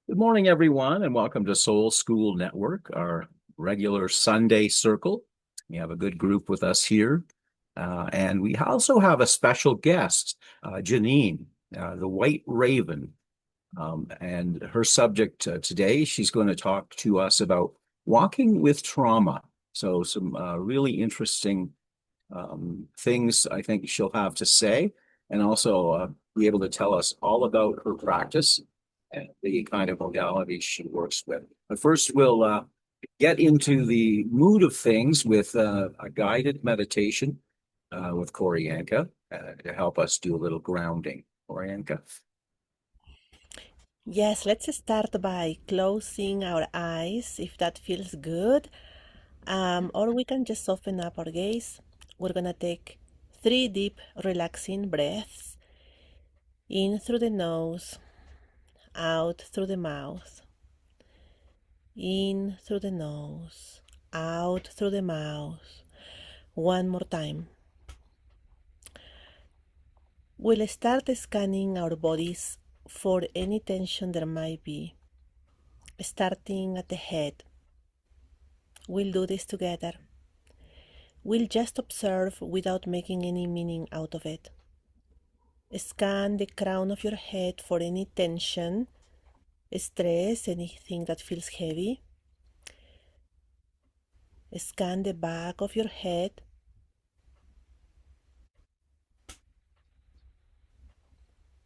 Good morning, everyone, and welcome to Soul School Network, our regular Sunday circle. We have a good group with us here. And we also have a special guest, Janine, the White Raven. And her subject today, she's going to talk to us about walking with trauma. So, some really interesting things I think she'll have to say, and also be able to tell us all about her practice and the kind of modalities she works with. But first, we'll get into the mood of things with a guided meditation with Corianka to help us do a little grounding. Corianka. Yes, let's start by closing our eyes if that feels good. Or we can just soften up our gaze. We're gonna take three deep, relaxing breaths in through the nose, out through the mouth, in through the nose, out through the mouth. One more time. We'll start scanning our bodies for any tension there might be, starting at the head. We'll do this together. We'll just observe without making any meaning out of it. Scan the crown of your head for any tension, stress, anything that feels heavy. Scan the back of your head,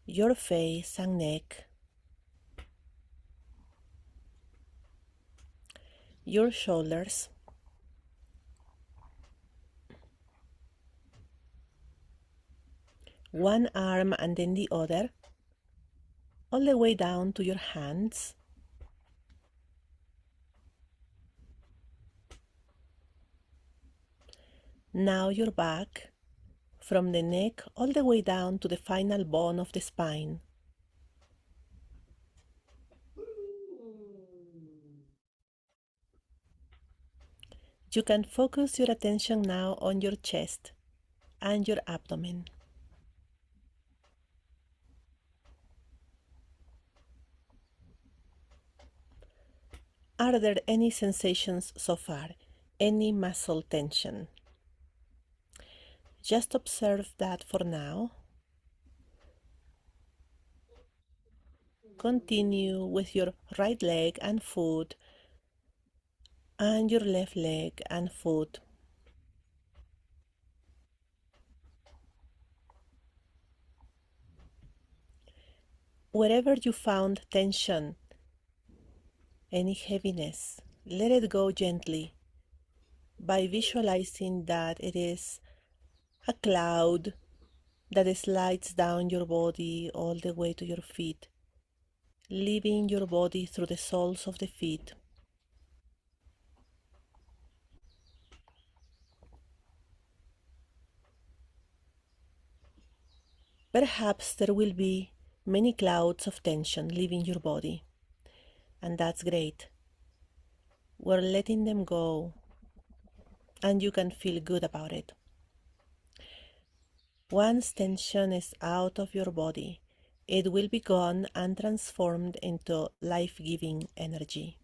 your face and neck, your shoulders, one arm and then the other, all the way down to your hands. Now your back, from the neck all the way down to the final bone of the spine. You can focus your attention now on your chest and your abdomen. Are there any sensations so far? Any muscle tension? Just observe that for now. Continue with your right leg and foot and your left leg and foot. Wherever you found tension, any heaviness, let it go gently by visualizing that it is a cloud that slides down your body all the way to your feet, leaving your body through the soles of the feet. Perhaps there will be many clouds of tension leaving your body, and that's great. We're letting them go, and you can feel good about it. Once tension is out of your body, it will be gone and transformed into life-giving energy.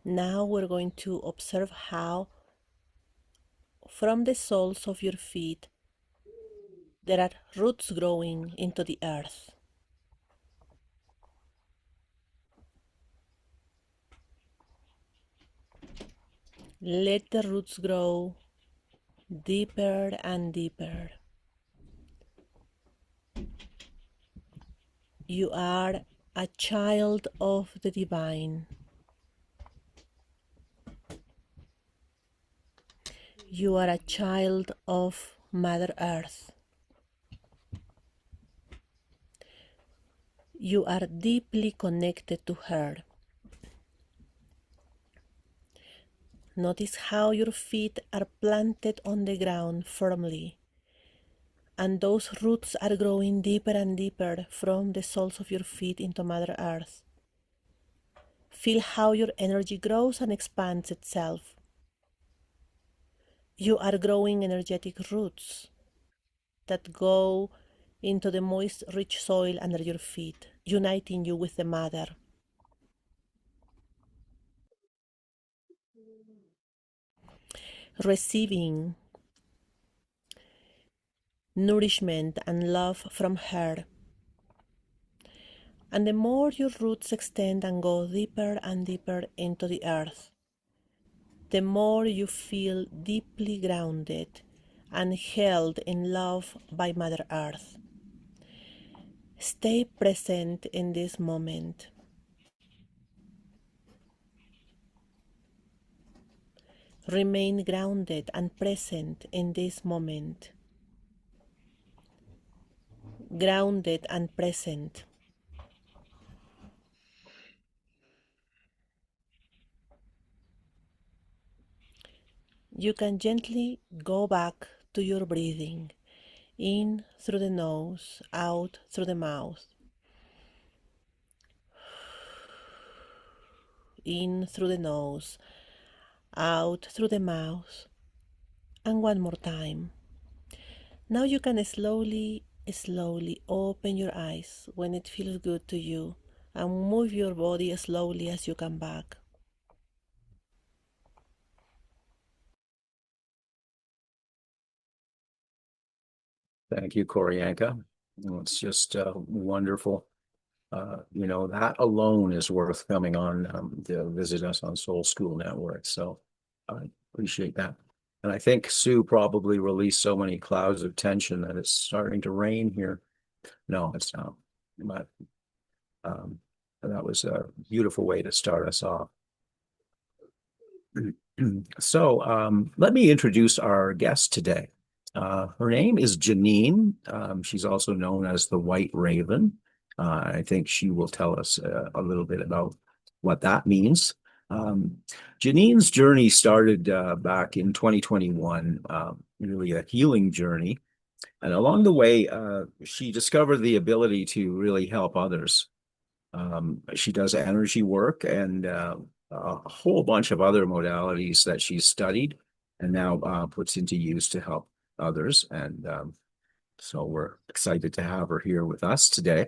Now we're going to observe how from the soles of your feet there are roots growing into the earth. Let the roots grow deeper and deeper. You are a child of the divine. You are a child of Mother Earth. You are deeply connected to her. Notice how your feet are planted on the ground firmly, And those roots are growing deeper and deeper from the soles of your feet into Mother Earth. Feel how your energy grows and expands itself. You are growing energetic roots that go into the moist, rich soil under your feet, uniting you with the Mother. Receiving nourishment and love from her. And the more your roots extend and go deeper and deeper into the earth, the more you feel deeply grounded and held in love by Mother Earth. Stay present in this moment. Remain grounded and present in this moment. Grounded and present. You can gently go back to your breathing. In through the nose, out through the mouth. In through the nose, out through the mouth. And one more time. Now you can slowly open your eyes when it feels good to you and move your body as slowly as you come back. Thank you, Koryanka. It's just wonderful. That alone is worth coming on to visit us on Soul School Network. So I appreciate that. And I think Sue probably released so many clouds of tension that it's starting to rain here. No, it's not. But um, that was a beautiful way to start us off. So let me introduce our guest today. Her name is Janine. She's also known as the White Raven. I think she will tell us a little bit about what that means. Um, Janine's journey started back in 2021, really a healing journey. And along the way, she discovered the ability to really help others. She does energy work and a whole bunch of other modalities that she's studied and now puts into use to help others. And so we're excited to have her here with us today.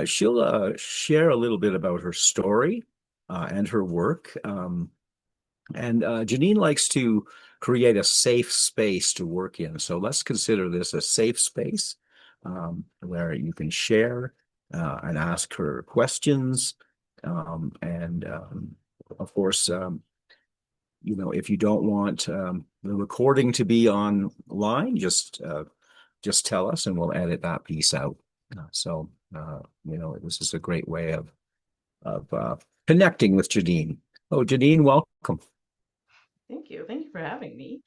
She'll share a little bit about her story and her work. And Janine likes to create a safe space to work in. So let's consider this a safe space where you can share and ask her questions. And of course, if you don't want the recording to be online, just tell us and we'll edit that piece out. This is a great way of connecting with Janine. Oh, Janine, welcome. Thank you. Thank you for having me.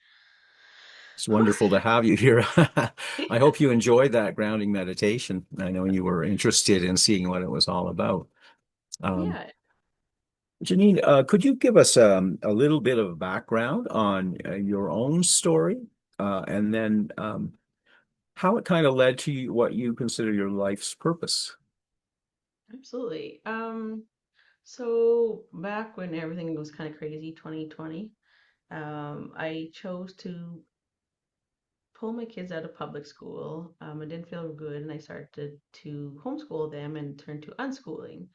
It's wonderful to have you here. I hope you enjoyed that grounding meditation. I know you were interested in seeing what it was all about. Um, Yeah, Janine, could you give us a little bit of background on your own story, and then how it kind of led to what you consider your life's purpose? absolutely. So back when everything was kind of crazy, 2020, I chose to pull my kids out of public school. I didn't feel good, and I started to homeschool them and turn to unschooling.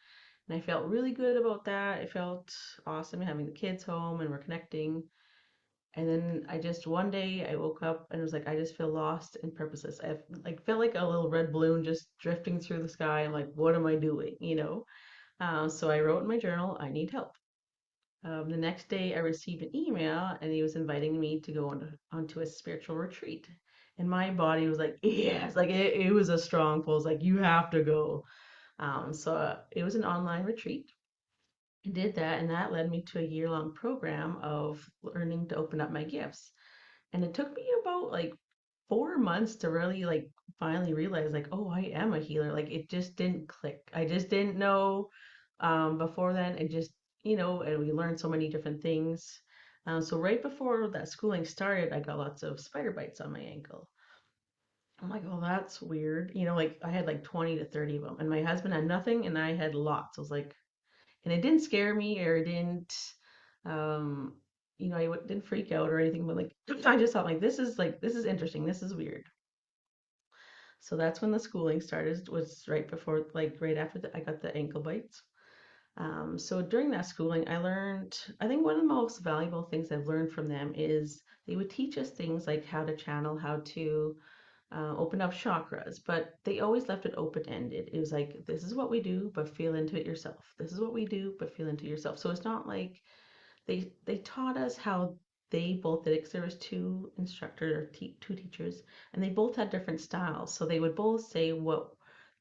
And I felt really good about that. I felt awesome having the kids home and we're connecting. And then I just one day I woke up and was like, I just feel lost and purposeless. I like felt like a little red balloon just drifting through the sky. I'm like, what am I doing? So I wrote in my journal, I need help. The next day I received an email and he was inviting me to go onto a spiritual retreat. And my body was like, yes, like it was a strong pull. It's like, you have to go. So it was an online retreat. I did that, and that led me to a year-long program of learning to open up my gifts. And it took me about like 4 months to really like finally realize like, oh, I am a healer. Like it just didn't click. I just didn't know before then. It just, and we learned so many different things. So right before that schooling started, I got lots of spider bites on my ankle. I'm like, oh, that's weird. Like I had like 20 to 30 of them, and my husband had nothing, and I had lots. I was like, and it didn't scare me or it didn't, um, didn't freak out or anything, but like I just thought this is interesting. This is weird. So that's when the schooling started, was right before, like right after I got the ankle bites. So during that schooling, I learned, I think one of the most valuable things I've learned from them is they would teach us things like how to channel, how to open up chakras, but they always left it open ended. It was like, this is what we do, but feel into it yourself. This is what we do, but feel into yourself. So it's not like they taught us how they both did it, because there was two instructors or two teachers, and they both had different styles. So they would both say what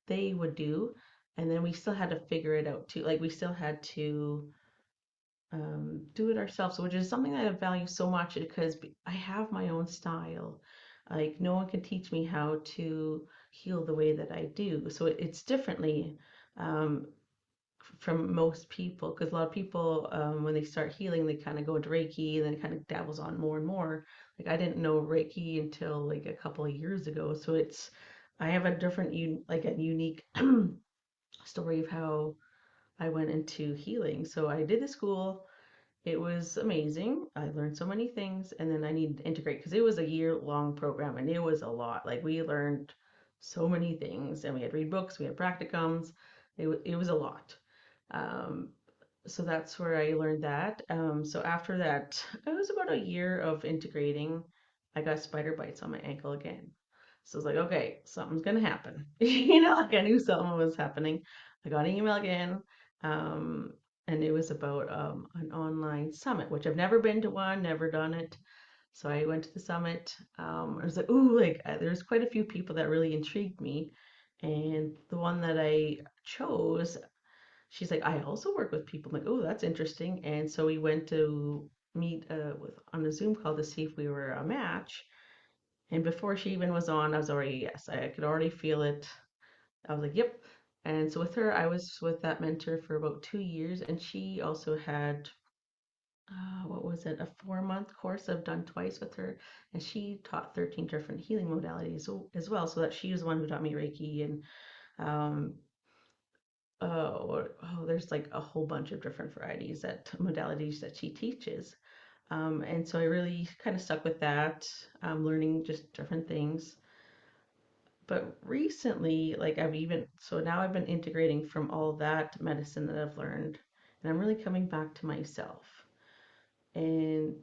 they would do, and then we still had to figure it out too. Like we still had to do it ourselves, which is something that I value so much because I have my own style. Like no one can teach me how to heal the way that I do. So it's differently um, from most people, because a lot of people, when they start healing, they kind of go into Reiki and then it kind of dabbles on more and more. Like I didn't know Reiki until like a couple of years ago. So I have a different, like a unique story of how I went into healing. So I did the school. It was amazing. I learned so many things, and then I needed to integrate because it was a year-long program and it was a lot. Like we learned so many things, and we had to read books, we had practicums. It was a lot. Um, so that's where I learned that. So after that, it was about a year of integrating. I got spider bites on my ankle again. So I was like, okay, something's gonna happen. Like I knew something was happening. I got an email again, um, and it was about an online summit, which I've never been to one, never done it. So I went to the summit. I was like, ooh, like there's quite a few people that really intrigued me, and the one that I chose, she's like, I also work with people. I'm like, oh, that's interesting. And so we went to meet with on a Zoom call to see if we were a match. And before she even was on, I was already yes. I could already feel it. I was like, yep. And so with her, I was with that mentor for about 2 years, and she also had what was it, a 4 month course I've done twice with her, and she taught 13 different healing modalities as well. So that she was the one who taught me Reiki and um, there's like a whole bunch of different varieties that modalities that she teaches. And so I really kind of stuck with that, learning just different things. But recently, like so now I've been integrating from all that medicine that I've learned, and I'm really coming back to myself. And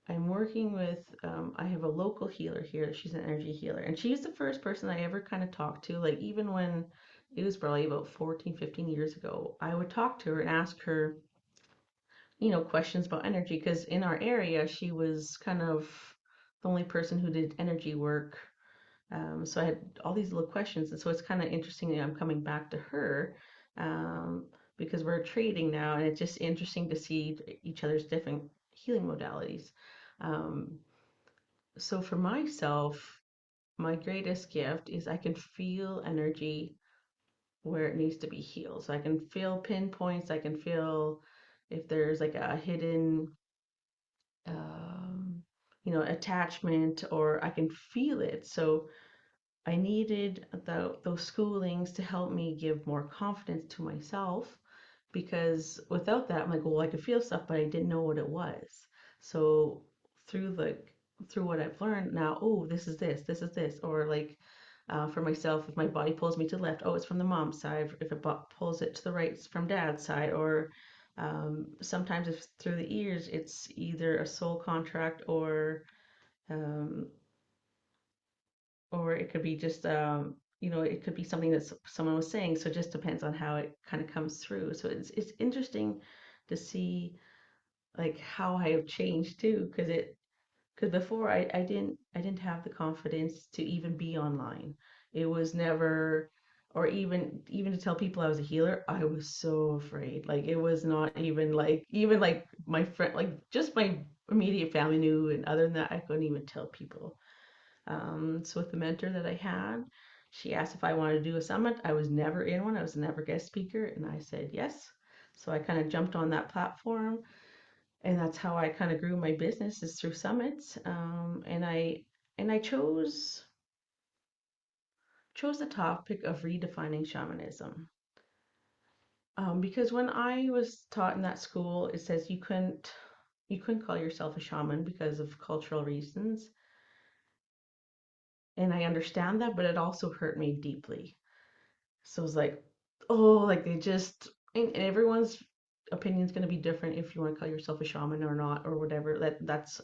I'm working with, I have a local healer here. She's an energy healer, and she's the first person I ever kind of talked to. Like, even when it was probably about 14, 15 years ago, I would talk to her and ask her, questions about energy, because in our area, she was kind of the only person who did energy work. So I had all these little questions, and so it's kind of interesting that I'm coming back to her, um, because we're trading now, and it's just interesting to see each other's different healing modalities. Um, so for myself, my greatest gift is I can feel energy where it needs to be healed. So I can feel pinpoints. I can feel if there's like a hidden um, attachment, or I can feel it. So I needed those schoolings to help me give more confidence to myself, because without that, I'm like, well, I could feel stuff, but I didn't know what it was. So through the through what I've learned now, oh, this is this, or like for myself, if my body pulls me to the left, oh, it's from the mom's side. If it pulls it to the right, it's from dad's side. Or sometimes if through the ears, it's either a soul contract um, or it could be just it could be something that someone was saying. So it just depends on how it kind of comes through. So it's interesting to see like how I have changed too, because before I didn't have the confidence to even be online. It was never, or even to tell people I was a healer, I was so afraid. Like it was not even like my friend, like just my immediate family knew, and other than that I couldn't even tell people. So with the mentor that I had, she asked if I wanted to do a summit. I was never in one. I was never guest speaker, and I said yes. So I kind of jumped on that platform, and that's how I kind of grew my business, is through summits. And I chose. chose the topic of redefining shamanism. Because when I was taught in that school, it says you couldn't call yourself a shaman because of cultural reasons. And I understand that, but it also hurt me deeply. So it was like, oh, like they just, and everyone's opinion is going to be different if you want to call yourself a shaman or not or whatever. That's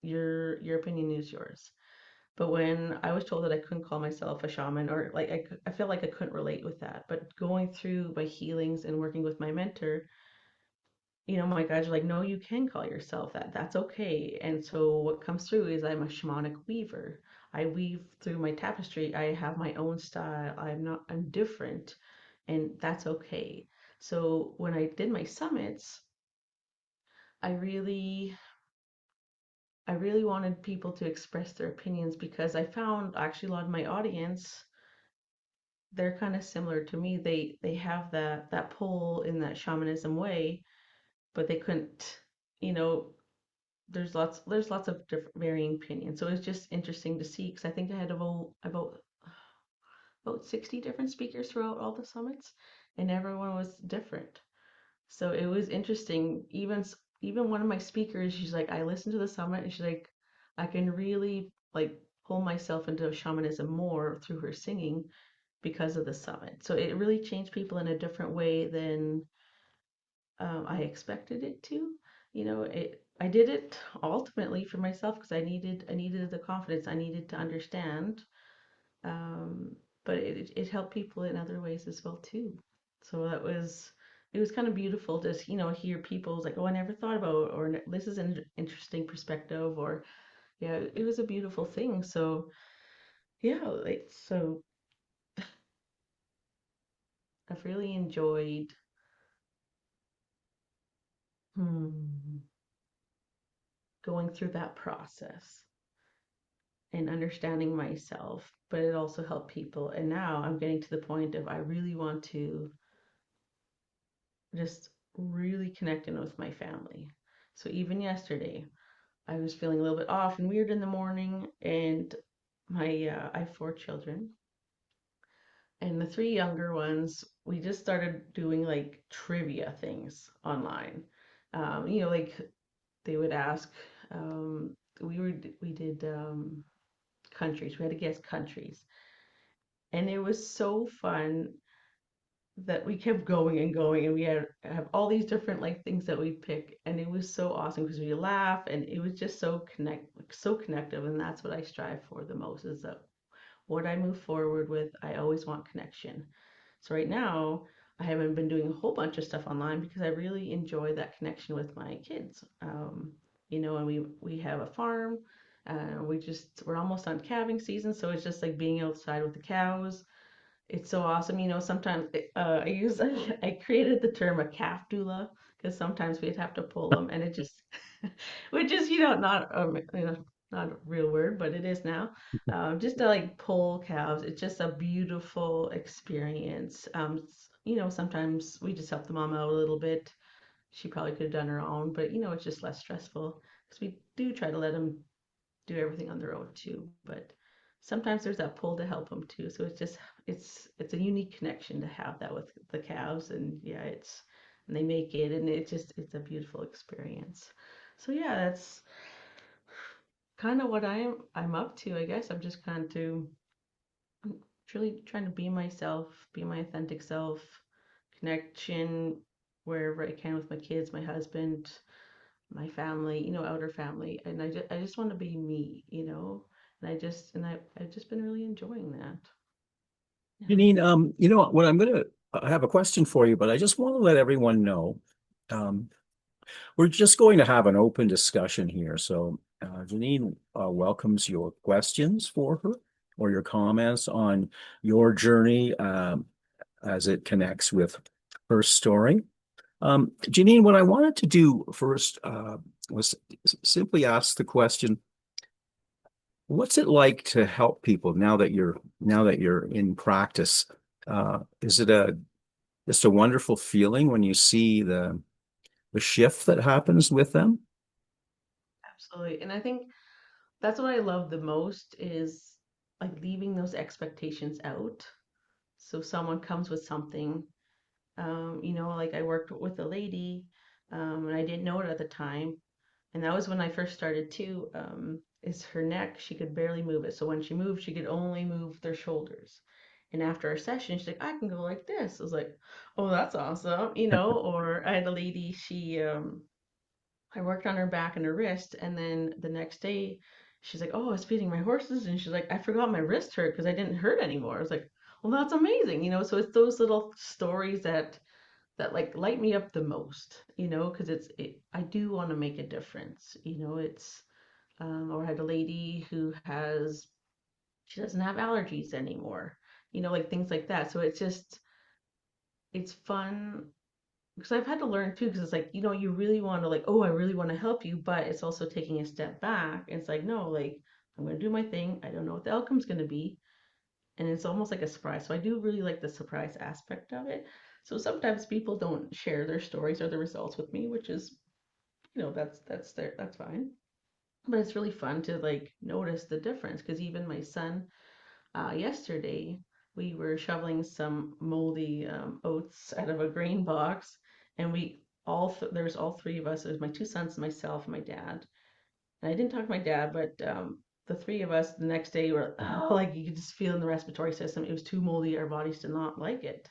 your opinion is yours. But when I was told that I couldn't call myself a shaman, or like I feel like I couldn't relate with that. But going through my healings and working with my mentor, my guys are like, no, you can call yourself that. That's okay. And so what comes through is I'm a shamanic weaver. I weave through my tapestry. I have my own style. I'm different, and that's okay. So when I did my summits, I really I really wanted people to express their opinions because I found actually a lot of my audience, they're kind of similar to me. They have that pull in that shamanism way, but they couldn't, you know, there's lots of different varying opinions. So it's just interesting to see because I think I had about 60 different speakers throughout all the summits, and everyone was different. So it was interesting. Even one of my speakers, she's like, I listened to the summit, and she's like, I can really like pull myself into shamanism more through her singing because of the summit. So it really changed people in a different way than I expected it to. I did it ultimately for myself because I needed the confidence. I needed to understand, um, but it helped people in other ways as well too. So it was kind of beautiful to hear people's like, oh, I never thought about, or this is an interesting perspective, or yeah, it was a beautiful thing. So yeah, so I've really enjoyed hmm, going through that process and understanding myself, but it also helped people. And now I'm getting to the point of I really want to just really connect in with my family. So even yesterday, I was feeling a little bit off and weird in the morning, and I have 4 children, and the 3 younger ones, we just started doing like trivia things online. Like they would ask. We did countries. We had to guess countries, and it was so fun that we kept going and going, and we have all these different like things that we pick, and it was so awesome because we laugh, and it was just so connective, and that's what I strive for the most, is that what I move forward with, I always want connection. So right now I haven't been doing a whole bunch of stuff online because I really enjoy that connection with my kids. And we have a farm. We're almost on calving season, so it's just like being outside with the cows. It's so awesome. Sometimes I created the term a calf doula because sometimes we'd have to pull them, and it just, which is not a real word, but it is now. Just to like pull calves, it's just a beautiful experience. Sometimes we just help the mom out a little bit. She probably could have done her own, but it's just less stressful because we do try to let them do everything on their own too. But sometimes there's that pull to help them too. So it's a unique connection to have that with the calves, and yeah, and they make it, and it's a beautiful experience. So yeah, that's kind of what I'm up to. I guess I'm just kind of really trying to be myself, be my authentic self, connection wherever I can with my kids, my husband, my family, outer family, and I just want to be me. I've just been really enjoying that. Yeah. Janine, what I have a question for you, but I just want to let everyone know, um, we're just going to have an open discussion here. So, Janine welcomes your questions for her or your comments on your journey as it connects with her story. Janine, what I wanted to do first was simply ask the question, what's it like to help people now that you're in practice? Is it a just a wonderful feeling when you see the shift that happens with them? Absolutely. And I think that's what I love the most is like leaving those expectations out. So someone comes with something, like I worked with a lady, and I didn't know it at the time. And that was when I first started too. Is her neck, she could barely move it. So when she moved, she could only move their shoulders. And after our session, she's like, I can go like this. I was like, oh, that's awesome. Or I had a lady, I worked on her back and her wrist, and then the next day, she's like, "Oh, I was feeding my horses," and she's like, "I forgot my wrist hurt because I didn't hurt anymore." I was like, "Well, that's amazing." So it's those little stories that like light me up the most, because I do want to make a difference. It's or I had a lady who she doesn't have allergies anymore, like things like that. So it's fun because I've had to learn too, because it's like, you really want to like, oh, I really want to help you, but it's also taking a step back. It's like, no, like I'm gonna do my thing. I don't know what the outcome's gonna be. And it's almost like a surprise. So I do really like the surprise aspect of it. So sometimes people don't share their stories or the results with me, which is, that's fine. But it's really fun to like notice the difference because even my son, yesterday, we were shoveling some moldy oats out of a grain box, and there's all three of us. There's my two sons, myself, and my dad. And I didn't talk to my dad, but the three of us the next day were like you could just feel in the respiratory system. It was too moldy. Our bodies did not like it.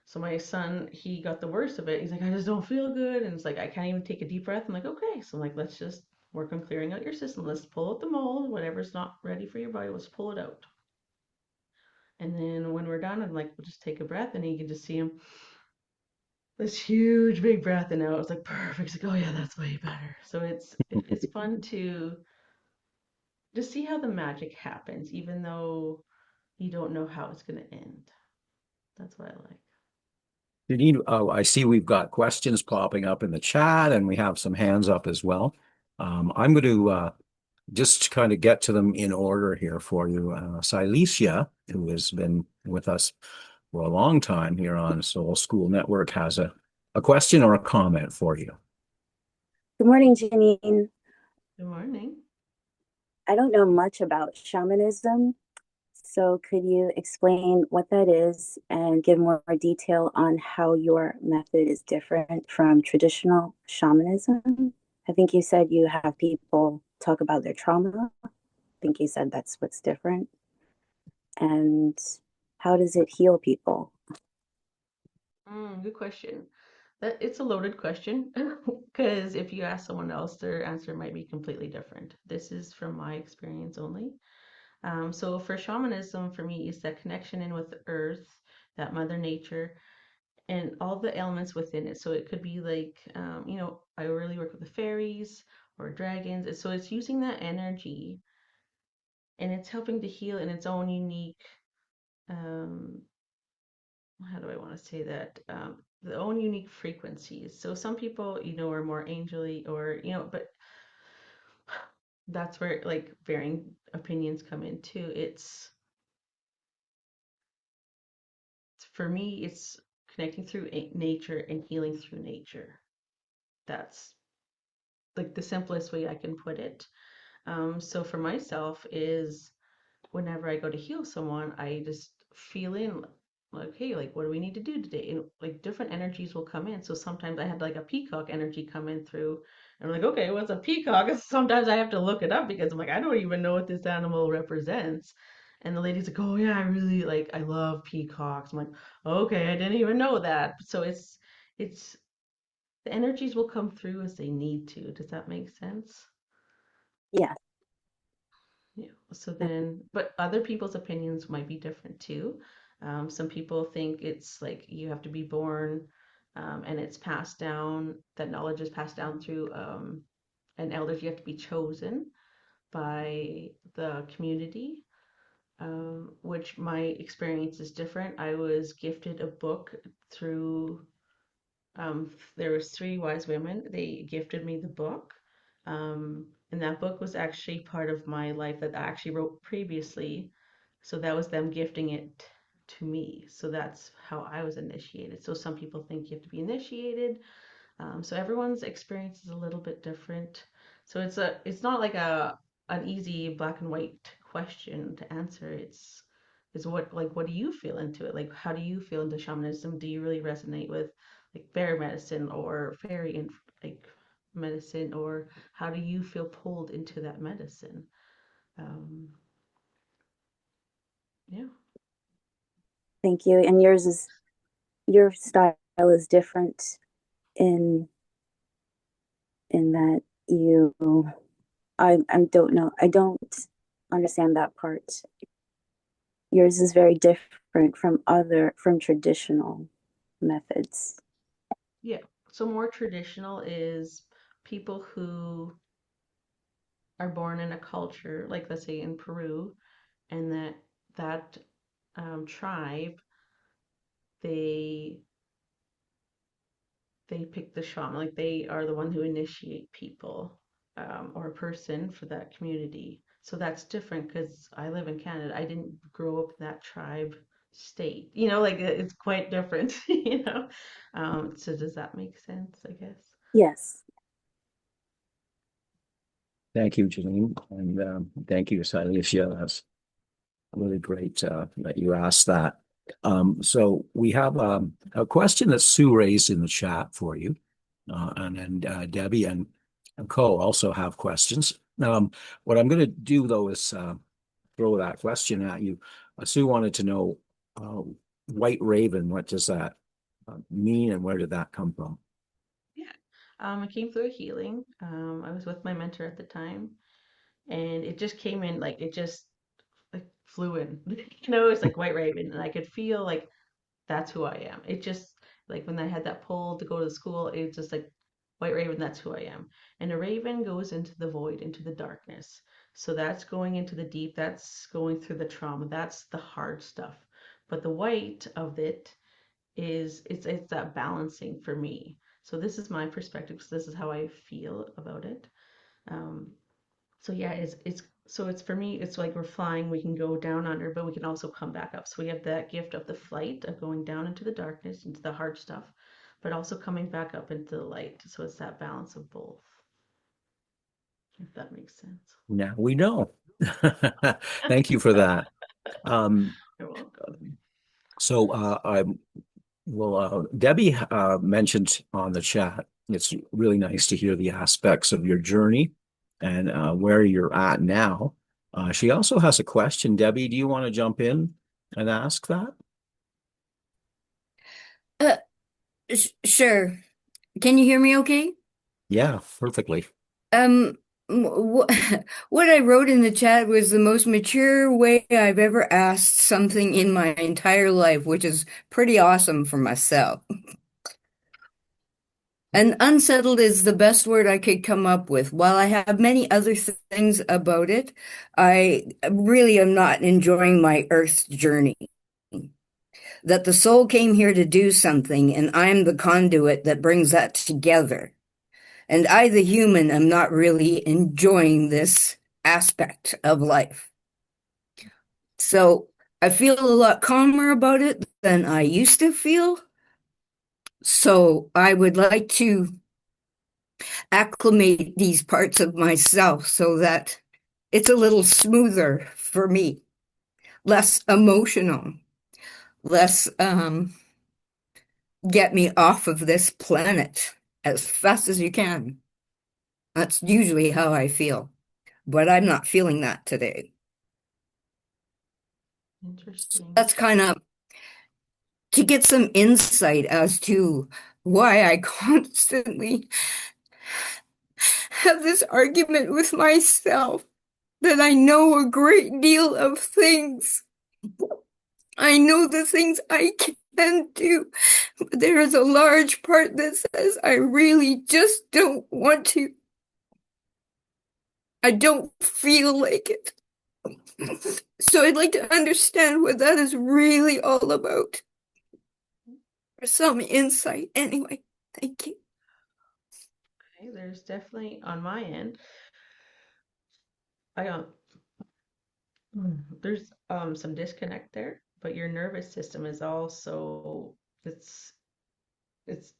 So my son, he got the worst of it. He's like, I just don't feel good, and it's like I can't even take a deep breath. I'm like, okay, so I'm like, let's just work on clearing out your system. Let's pull out the mold. Whatever's not ready for your body, let's pull it out. And then when we're done, I'm like, we'll just take a breath, and you can just see him this huge big breath, and now it's like perfect. It's like, oh yeah, that's way better. So it's fun to just see how the magic happens, even though you don't know how it's gonna end. That's what I like. Janine, I see we've got questions popping up in the chat and we have some hands up as well. I'm going to just kind of get to them in order here for you. Silesia, who has been with us for a long time here on Soul School Network, has a question or a comment for you. Good morning, Janine. Good morning. I don't know much about shamanism, so could you explain what that is and give more detail on how your method is different from traditional shamanism? I think you said you have people talk about their trauma. I think you said that's what's different. And how does it heal people? Good question. That it's a loaded question because if you ask someone else, their answer might be completely different. This is from my experience only. So for shamanism, for me, is that connection in with the earth, that Mother Nature, and all the elements within it. So it could be like, I really work with the fairies or dragons. So it's using that energy and it's helping to heal in its own unique, um, how do I want to say that? The own unique frequencies. So some people, are more angelly but that's where like varying opinions come in too. For me, it's connecting through nature and healing through nature. That's like the simplest way I can put it. So for myself is whenever I go to heal someone, I just feel in like, hey, like what do we need to do today? And like different energies will come in. So sometimes I had like a peacock energy come in through, and I'm like, okay, what's a peacock? Sometimes I have to look it up because I'm like, I don't even know what this animal represents. And the lady's like, oh yeah, I love peacocks. I'm like, okay, I didn't even know that. So it's the energies will come through as they need to. Does that make sense? Yeah. Yeah. So then, but other people's opinions might be different too. Some people think it's like you have to be born, and it's passed down, that knowledge is passed down through an elders. You have to be chosen by the community, which my experience is different. I was gifted a book through there was three wise women. They gifted me the book. And that book was actually part of my life that I actually wrote previously. So that was them gifting it to me. So that's how I was initiated. So some people think you have to be initiated. So everyone's experience is a little bit different. So it's not like an easy black and white question to answer. It's is what do you feel into it? Like how do you feel into shamanism? Do you really resonate with like fairy medicine or fairy and like medicine, or how do you feel pulled into that medicine? Um, yeah. Thank you. And your style is different in that you I don't know. I don't understand that part. Yours is very different from traditional methods. Yeah. So more traditional is people who are born in a culture, like let's say in Peru, and that tribe, they they pick the shaman, like they are the one who initiate people or a person for that community. So that's different because I live in Canada. I didn't grow up in that tribe state. Like it's quite different. So does that make sense, I guess? Yes. Thank you, Janine, and thank you, Sailisha. That's really great that you asked that. So we have a question that Sue raised in the chat for you, and then Debbie and Co also have questions. What I'm going to do though is throw that question at you. Sue wanted to know uh, white raven. What does that mean, and where did that come from? Yeah. I came through a healing. I was with my mentor at the time, and it just came in like it just like flew in. It's like White Raven, and I could feel like that's who I am. It just like when I had that pull to go to the school, it's just like White Raven, that's who I am. And a raven goes into the void, into the darkness. So that's going into the deep, that's going through the trauma, that's the hard stuff. But the white of it is it's that balancing for me. So this is my perspective because this is how I feel about it. Um, so yeah, it's for me, it's like we're flying, we can go down under, but we can also come back up. So we have that gift of the flight, of going down into the darkness, into the hard stuff, but also coming back up into the light. So it's that balance of both, if that makes sense. Now we know. Thank you for that. Um, You're welcome. so Debbie mentioned on the chat, it's really nice to hear the aspects of your journey and where you're at now. She also has a question. Debbie, do you want to jump in and ask that? Uh, sure. Can you hear me okay? Yeah, perfectly. Um, what I wrote in the chat was the most mature way I've ever asked something in my entire life, which is pretty awesome for myself. And unsettled is the best word I could come up with. While I have many other things about it, I really am not enjoying my Earth journey. That the soul came here to do something, and I'm the conduit that brings that together. And I, the human, am not really enjoying this aspect of life. So I feel a lot calmer about it than I used to feel. So I would like to acclimate these parts of myself so that it's a little smoother for me, less emotional, less get me off of this planet as fast as you can. That's usually how I feel, but I'm not feeling that today. Interesting. That's kind of to get some insight as to why I constantly have this argument with myself that I know a great deal of things. I know the things I can do, but there is a large part that says I really just don't want to. I don't feel like it. So I'd like to understand what that is really all about. For some insight, anyway. Thank you. Okay, there's definitely on my end, I there's some disconnect there, but your nervous system is also it's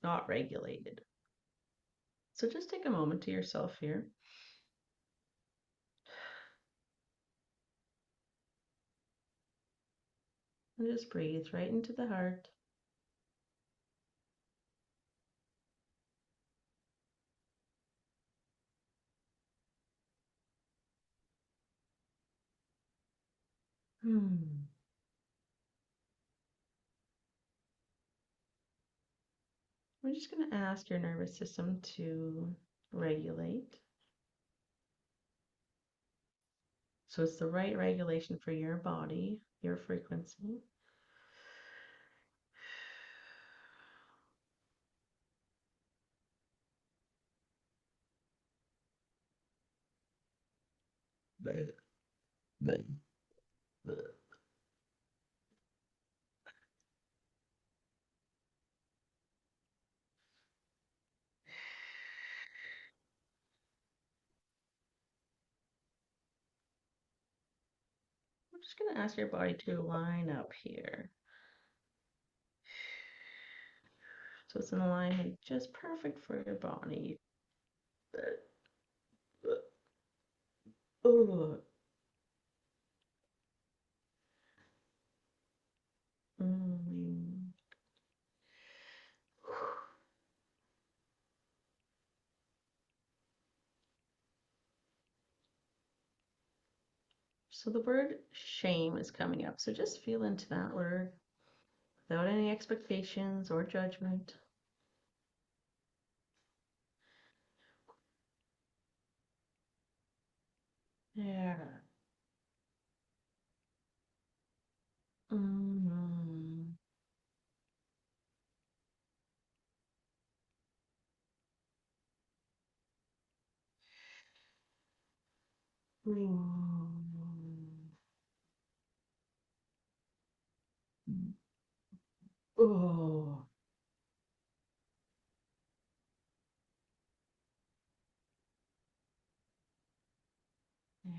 not regulated. So just take a moment to yourself here. And just breathe right into the heart. Hmm. We're just going to ask your nervous system to regulate. So it's the right regulation for your body, your frequency. I'm just going to ask your body to line up here. So it's in alignment just perfect for your body. Oh. Mm. So the word shame is coming up. So just feel into that word without any expectations or judgment. Yeah. Mm-hmm. Oh. Yeah.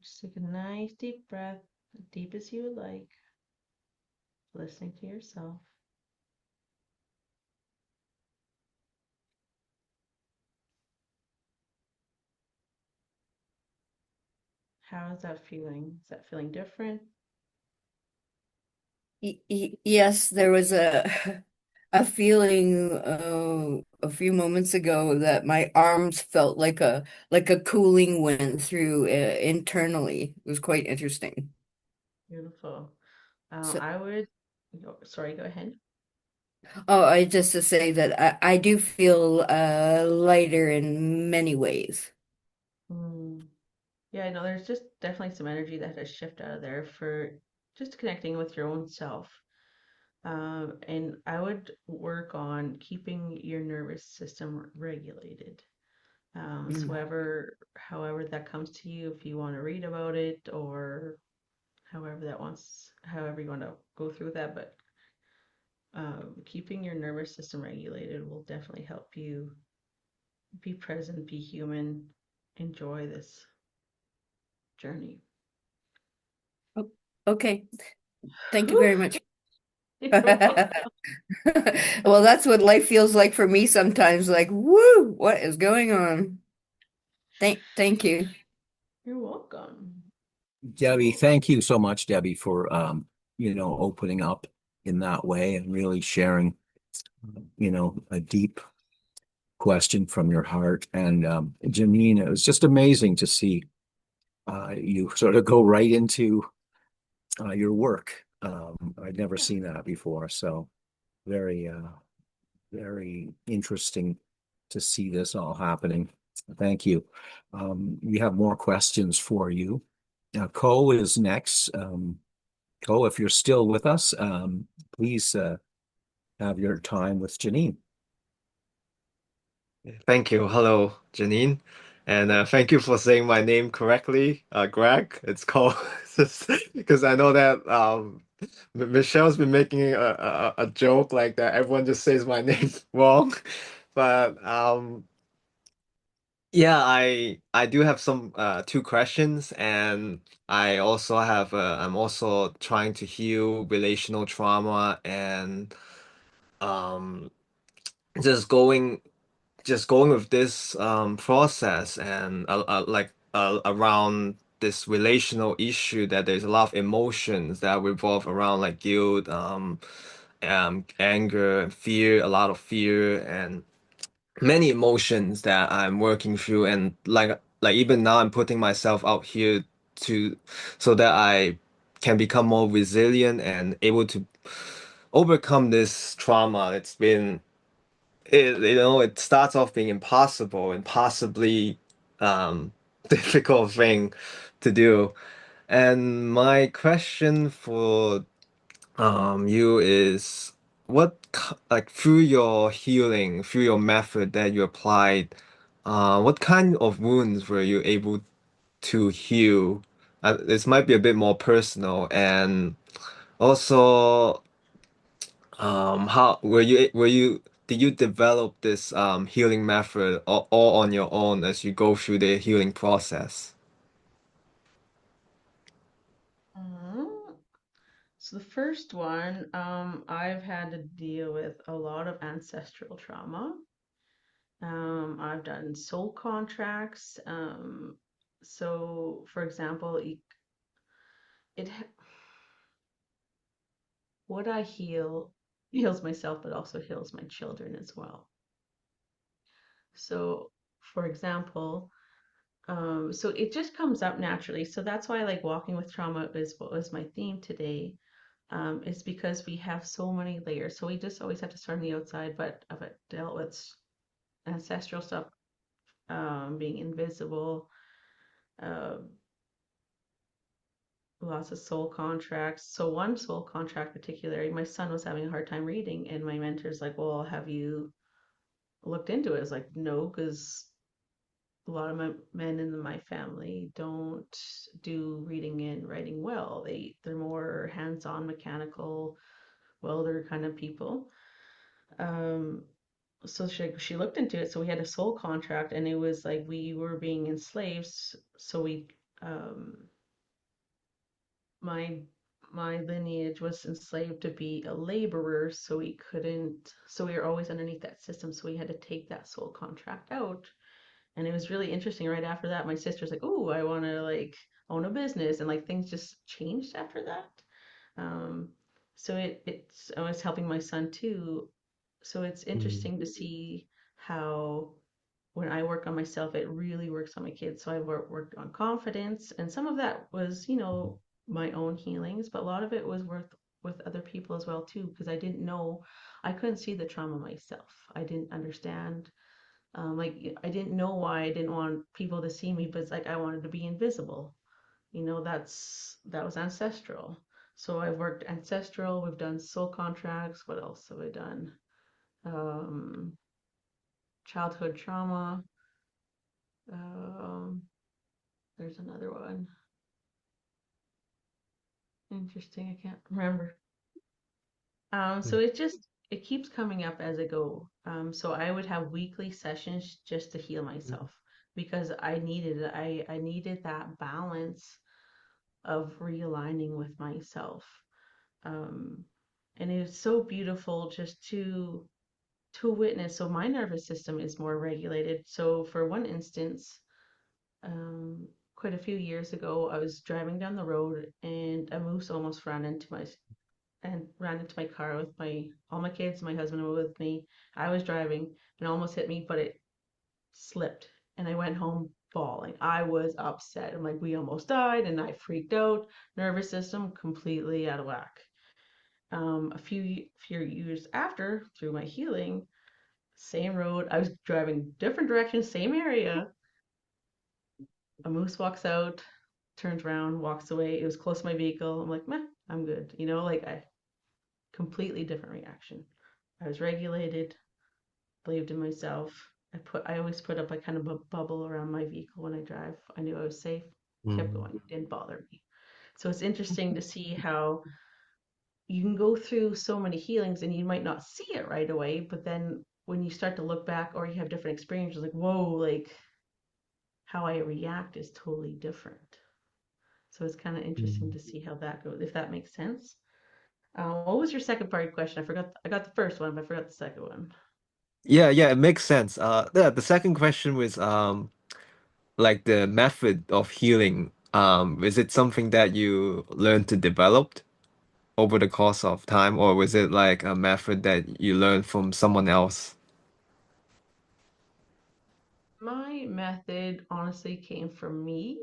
Just take a nice deep breath, as deep as you would like, listening to yourself. How is that feeling? Is that feeling different? Yes, there was a feeling a few moments ago that my arms felt like a cooling went through internally. It was quite interesting. Beautiful. So, I would, sorry, go ahead. oh, I just to say that I do feel lighter in many ways. Mm. Yeah, I know there's just definitely some energy that has shifted out of there for just connecting with your own self. And I would work on keeping your nervous system regulated. So Mm. however that comes to you, if you want to read about it or however you want to go through that, but keeping your nervous system regulated will definitely help you be present, be human, enjoy this journey. Oh, okay, thank you very much. You're welcome. Well, that's what life feels like for me sometimes. Like, woo, what is going on? Thank you. You're welcome. Debbie, thank you so much, Debbie, for opening up in that way and really sharing, a deep question from your heart. And Janine, it was just amazing to see you sort of go right into your work. I'd never Yeah. seen that before, so very, very interesting to see this all happening. Thank you. We have more questions for you. Ko is next. Ko, if you're still with us, please have your time with Janine. Thank you. Hello, Janine. And thank you for saying my name correctly, Greg. It's called because I know that Michelle's been making a joke like that. Everyone just says my name wrong. But yeah, I do have some two questions, and I'm also trying to heal relational trauma and um just going just going with this process and around this relational issue that there's a lot of emotions that revolve around like guilt, anger, fear, a lot of fear and many emotions that I'm working through and like even now I'm putting myself out here to so that I can become more resilient and able to overcome this trauma. It's been it starts off being impossible and possibly difficult thing to do. And my question for you is like through your healing, through your method that you applied, what kind of wounds were you able to heal? This might be a bit more personal, and also, how did you develop this healing method all on your own as you go through the healing process? Um, so the first one, I've had to deal with a lot of ancestral trauma. I've done soul contracts. So for example, it what I heal heals myself, but also heals my children as well. So, for example, so it just comes up naturally. So that's why I like walking with trauma is what was my theme today. Is because we have so many layers. So we just always have to start on the outside, but I've dealt with ancestral stuff, being invisible, uh, lots of soul contracts. So one soul contract particularly, my son was having a hard time reading, and my mentor's like, "Well, have you looked into it?" I was like, "No, because a lot of my men in my family don't do reading and writing well. They're more hands-on, mechanical, welder kind of people." Um, so she looked into it. So we had a soul contract, and it was like we were being enslaved. So we um, my my lineage was enslaved to be a laborer, so we couldn't. So we were always underneath that system. So we had to take that soul contract out. And it was really interesting. Right after that, my sister's like, "Oh, I want to like own a business," and like things just changed after that. Um, so it's I was helping my son too. So it's Mm. interesting to see how when I work on myself, it really works on my kids. So I worked on confidence, and some of that was, my own healings, but a lot of it was worth with other people as well too, because I didn't know, I couldn't see the trauma myself. I didn't understand like I didn't know why I didn't want people to see me, but it's like I wanted to be invisible. That was ancestral. So I've worked ancestral, we've done soul contracts. What else have I done? Um, Childhood trauma. Um, there's another one. Interesting, I can't remember. So it keeps coming up as I go. So I would have weekly sessions just to heal myself because I needed that balance of realigning with myself. Um, and it was so beautiful just to witness. So my nervous system is more regulated. So for one instance, um, quite a few years ago, I was driving down the road and a moose almost ran into my car with my all my kids, my husband were with me. I was driving and almost hit me, but it slipped and I went home bawling. I was upset. I'm like, we almost died, and I freaked out. Nervous system completely out of whack. A few years after, through my healing, same road. I was driving different directions, same area. A moose walks out, turns around, walks away. It was close to my vehicle. I'm like, meh, I'm good. Like I completely different reaction. I was regulated, believed in myself. I always put up a kind of a bubble around my vehicle when I drive. I knew I was safe, kept Mm. going, didn't bother me. So it's interesting to see how you can go through so many healings and you might not see it right away, but then when you start to look back or you have different experiences, like, whoa, like how I react is totally different. So it's kind of interesting Mm. to see how that goes, if that makes sense. What was your second part of your question? I forgot. I got the first one, but I forgot the second one. Yeah, it makes sense. The second question was like the method of healing. Is it something that you learned to develop over the course of time, or was it like a method that you learned from someone else? My method honestly came from me.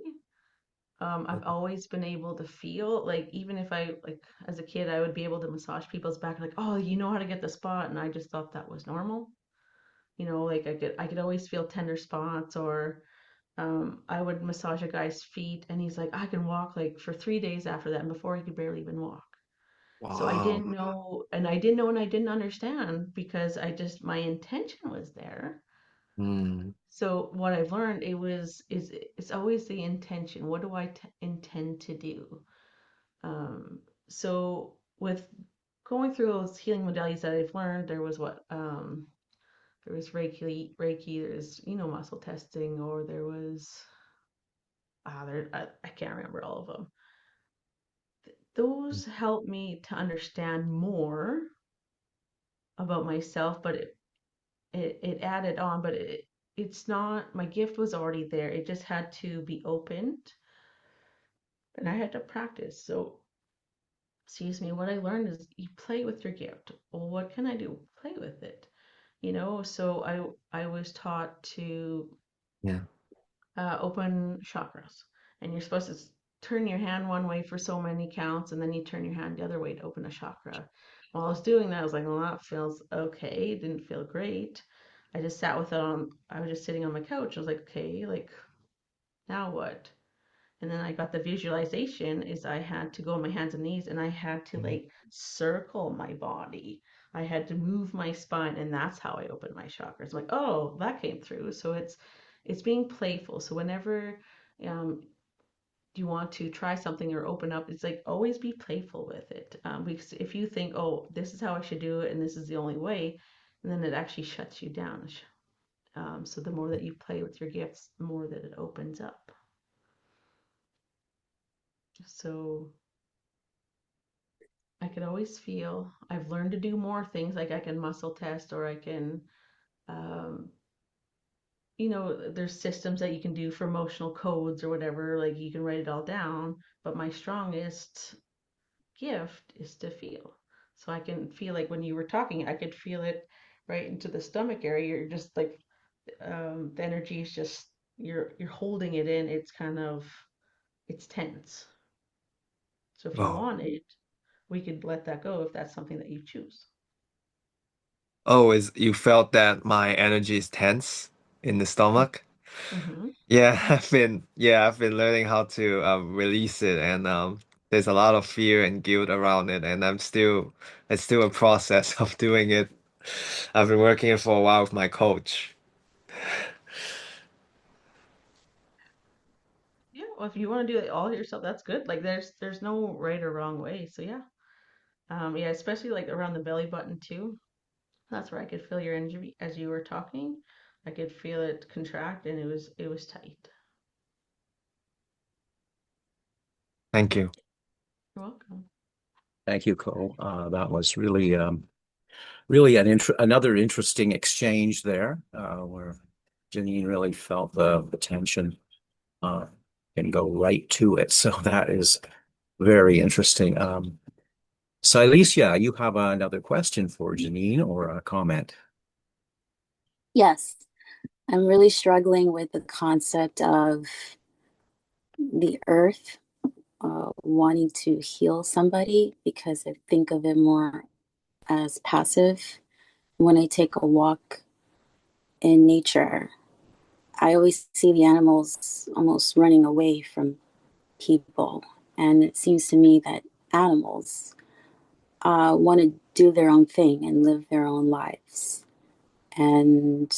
I've always been able to feel like even if I like as a kid, I would be able to massage people's back like, oh, you know how to get the spot, and I just thought that was normal. Like I could always feel tender spots or I would massage a guy's feet and he's like, I can walk like for 3 days after that, and before he could barely even walk. So I Wow. didn't know, and I didn't know, and I didn't understand because my intention was there. Mm, So what I've learned is it's always the intention. What do I intend to do? So with going through those healing modalities that I've learned, there was Reiki, there's muscle testing, or there was I can't remember all of them. Those helped me to understand more about myself, but it added on, but it's not my gift was already there. It just had to be opened and I had to practice. So, excuse me, what I learned is you play with your gift. Well, what can I do? Play with it. So I was taught to yeah. open chakras, and you're supposed to turn your hand one way for so many counts, and then you turn your hand the other way to open a chakra. While I was doing that, I was like, well, that feels okay. It didn't feel great. I just sat with it on. I was just sitting on my couch. I was like, okay, like now what? And then I got the visualization is I had to go on my hands and knees and I had to Mhm. like circle my body. I had to move my spine and that's how I opened my chakras. I'm like, oh, that came through. So it's being playful. So whenever um, you want to try something or open up, it's like always be playful with it. Because if you think, oh, this is how I should do it and this is the only way, and then it actually shuts you down. So the more that you play with your gifts, the more that it opens up. So I could always feel. I've learned to do more things like I can muscle test or I can, um, there's systems that you can do for emotional codes or whatever. Like you can write it all down. But my strongest gift is to feel. So I can feel like when you were talking, I could feel it right into the stomach area. You're just like, the energy is just, you're holding it in. It's tense. So if you Oh. want it, we could let that go if that's something that you choose. Oh, is you felt that my energy is tense in the stomach? Mm-hmm. Yeah, I've been learning how to release it, and there's a lot of fear and guilt around it, and it's still a process of doing it. I've been working it for a while with my coach. Yeah, well, if you want to do it all yourself, that's good. Like there's no right or wrong way. So yeah. Yeah, especially like around the belly button too. That's where I could feel your energy as you were talking. I could feel it contract and it was tight. Thank you. You're welcome. Thank you, Cole. That was really another interesting exchange there, where Janine really felt the tension uh, and go right to it. So that is very interesting. Silesia, you have another question for Janine or a comment? Yes, I'm really struggling with the concept of the earth wanting to heal somebody because I think of it more as passive. When I take a walk in nature, I always see the animals almost running away from people. And it seems to me that animals want to do their own thing and live their own lives. And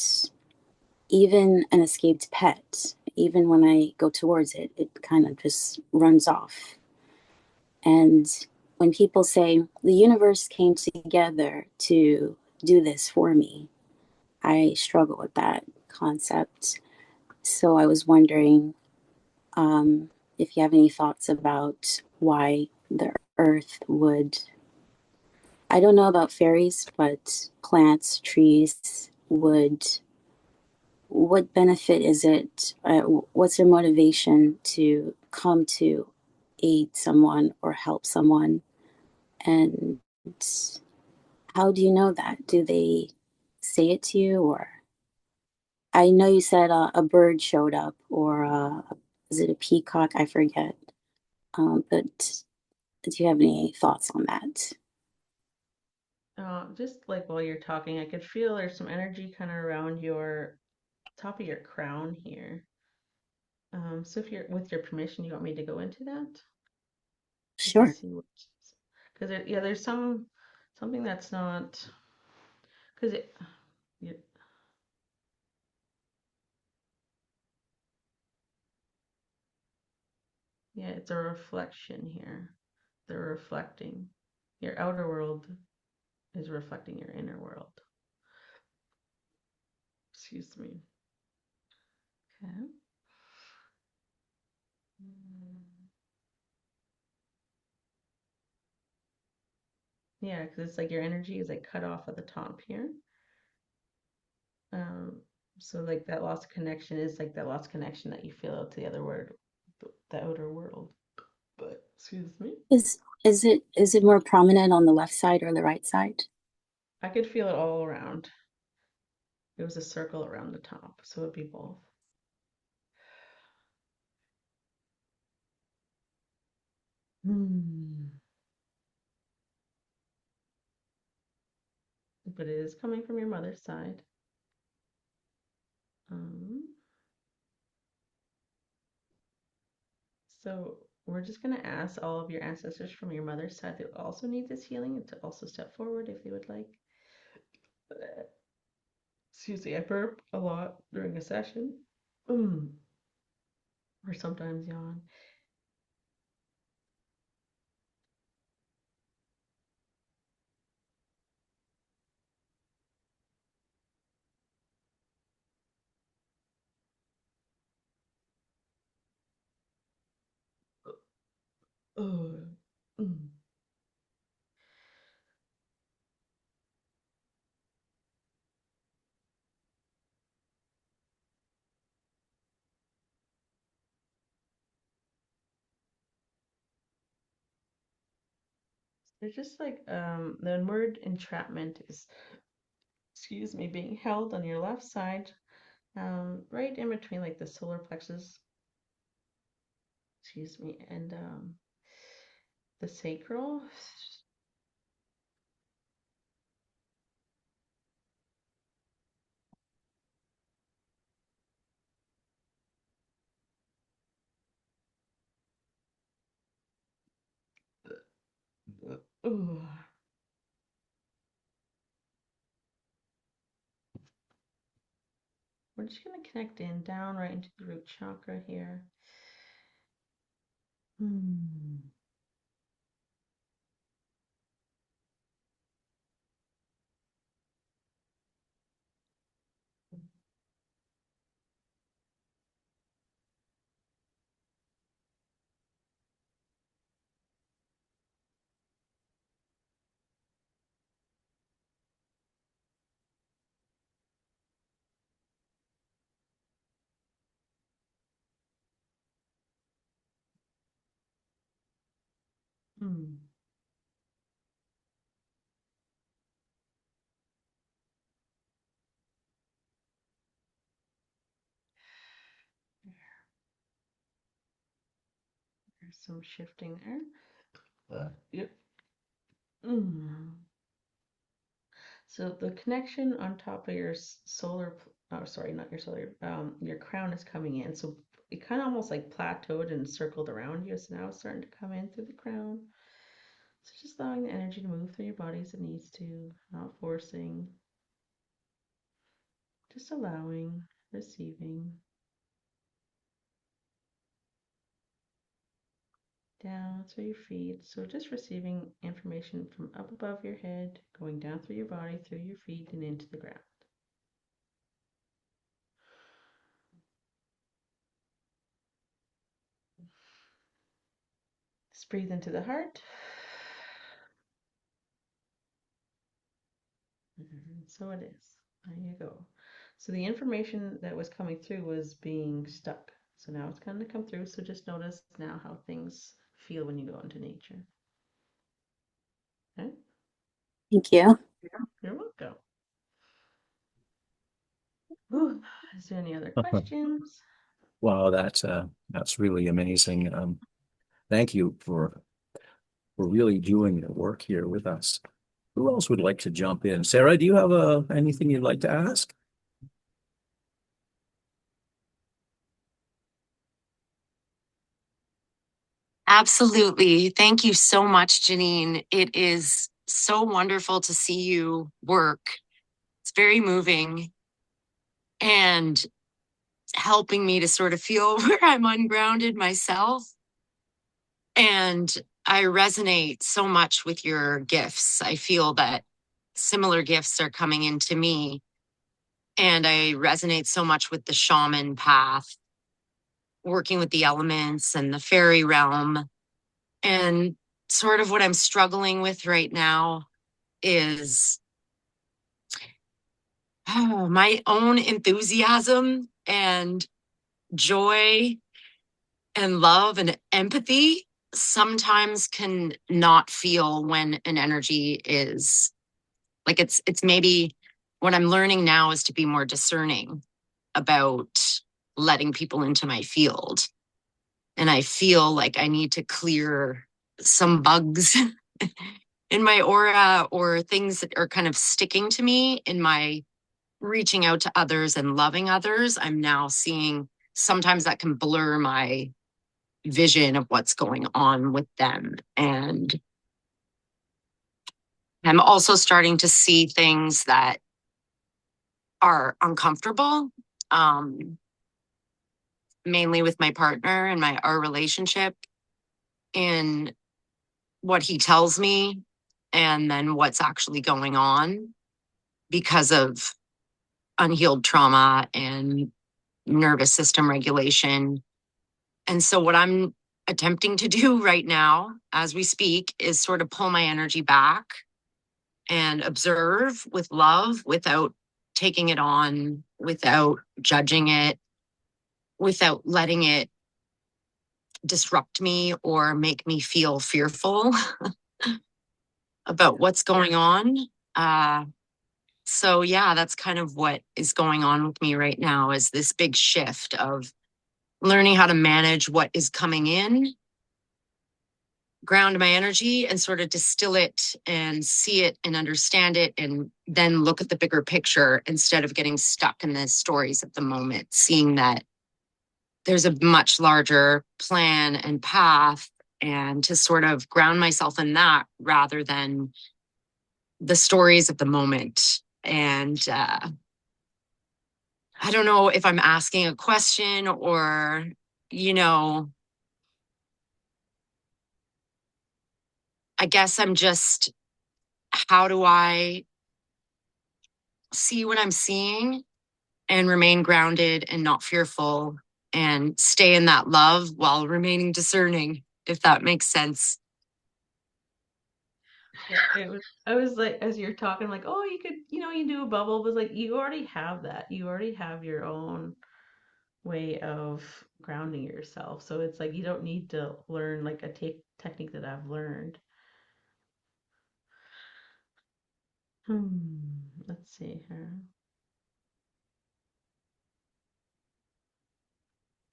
even an escaped pet, even when I go towards it, it kind of just runs off. And when people say the universe came together to do this for me, I struggle with that concept. So I was wondering if you have any thoughts about why the earth would, I don't know about fairies, but plants, trees, would, what benefit is it? What's their motivation to come to aid someone or help someone? And how do you know that? Do they say it to you, or I know you said a bird showed up, or is it a peacock? I forget. But do you have any thoughts on that? Just like while you're talking, I could feel there's some energy kind of around your top of your crown here. So if you're with your permission, you want me to go into that? Just to Sure. see what, because yeah, there's something that's not, because it, yeah, yeah, it's a reflection here. They're reflecting. Your outer world is reflecting your inner world. Excuse me. Okay. Yeah, because it's like your energy is like cut off at the top here. Um, so like that lost connection is like that lost connection that you feel out to the other world, the outer world. But excuse me, Is it more prominent on the left side or the right side? I could feel it all around. It was a circle around the top, so it'd be both. Hmm. But it is coming from your mother's side. Um, so we're just gonna ask all of your ancestors from your mother's side that also need this healing to also step forward if they would like. Excuse me, I burp a lot during a session. Mm. Or sometimes yawn. Oh. Mm. They're just like the word entrapment is, excuse me, being held on your left side, right in between like the solar plexus, excuse me, and the sacral. Ooh. We're just gonna connect in down right into the root chakra here. Hmm. Hmm. There's some shifting there. Yep. Mm. So the connection on top of your solar, oh, sorry, not your solar, your crown is coming in. So it kind of almost like plateaued and circled around you. So now it's starting to come in through the crown. So just allowing the energy to move through your body as it needs to, not forcing, just allowing, receiving. Down through your feet. So just receiving information from up above your head, going down through your body, through your feet, and into the ground. Just breathe into the heart. So it is. There you go. So the information that was coming through was being stuck. So now it's going to come through. So just notice now how things feel when you go into nature. Okay? Thank you. You're welcome. Ooh, is there any other questions? Wow, that's really amazing. Thank you for really doing the work here with us. Who else would like to jump in? Sarah, do you have anything you'd like to ask? Absolutely. Thank you so much, Janine. It is so wonderful to see you work. It's very moving and helping me to sort of feel where I'm ungrounded myself. And I resonate so much with your gifts. I feel that similar gifts are coming into me. And I resonate so much with the shaman path, working with the elements and the fairy realm. And sort of what I'm struggling with right now is my own enthusiasm and joy and love and empathy sometimes can not feel when an energy is like it's maybe what I'm learning now is to be more discerning about letting people into my field. And I feel like I need to clear some bugs in my aura or things that are kind of sticking to me in my reaching out to others and loving others. I'm now seeing sometimes that can blur my vision of what's going on with them. And I'm also starting to see things that are uncomfortable, mainly with my partner and our relationship, in what he tells me and then what's actually going on because of unhealed trauma and nervous system regulation. And so what I'm attempting to do right now as we speak is sort of pull my energy back and observe with love without taking it on, without judging it, without letting it disrupt me or make me feel fearful about what's going on. So yeah, that's kind of what is going on with me right now is this big shift of learning how to manage what is coming in, ground my energy and sort of distill it and see it and understand it and then look at the bigger picture instead of getting stuck in the stories of the moment, seeing that there's a much larger plan and path and to sort of ground myself in that rather than the stories of the moment. And I don't know if I'm asking a question or, you know, I guess I'm just, how do I see what I'm seeing and remain grounded and not fearful and stay in that love while remaining discerning, if that makes sense. Yeah, I was like, as you're talking, like, oh, you could, you do a bubble, but like, you already have that. You already have your own way of grounding yourself. So it's like, you don't need to learn like a technique that I've learned. Let's see here.